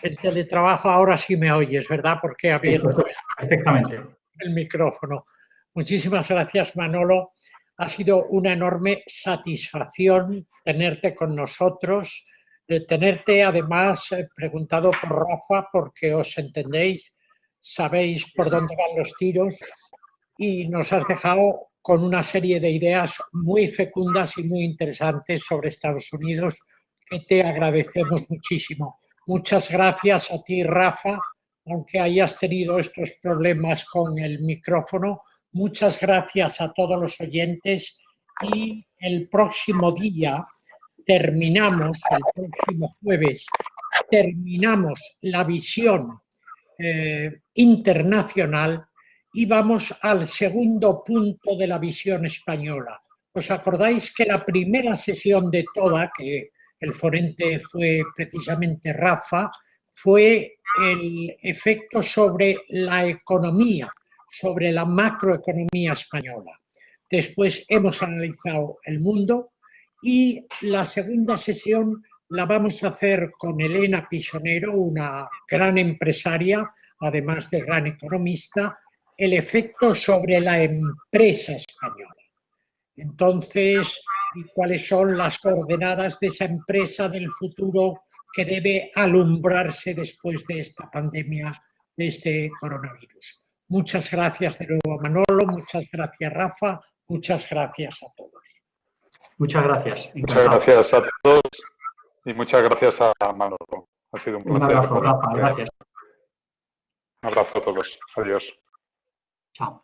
el teletrabajo, ahora sí me oyes, ¿verdad? Porque he abierto perfectamente el micrófono. Muchísimas gracias, Manolo. Ha sido una enorme satisfacción tenerte con nosotros, tenerte además preguntado por Rafa, porque os entendéis, sabéis por dónde van los tiros, y nos has dejado con una serie de ideas muy fecundas y muy interesantes sobre Estados Unidos, que te agradecemos muchísimo. Muchas gracias a ti, Rafa, aunque hayas tenido estos problemas con el micrófono. Muchas gracias a todos los oyentes, y el próximo día terminamos, el próximo jueves, terminamos la visión internacional y vamos al segundo punto de la visión española. ¿Os acordáis que la primera sesión de toda, que el ponente fue precisamente Rafa, fue el efecto sobre la economía, sobre la macroeconomía española? Después hemos analizado el mundo, y la segunda sesión la vamos a hacer con Elena Pisonero, una gran empresaria, además de gran economista, el efecto sobre la empresa española. Entonces, ¿cuáles son las coordenadas de esa empresa del futuro que debe alumbrarse después de esta pandemia, de este coronavirus? Muchas gracias de nuevo, Manolo, muchas gracias, Rafa, muchas gracias a todos. Muchas gracias. Muchas gracias a todos y muchas gracias a Manolo. Ha sido un placer. Un abrazo, Rafa, gracias. Un abrazo a todos. Adiós. Chao.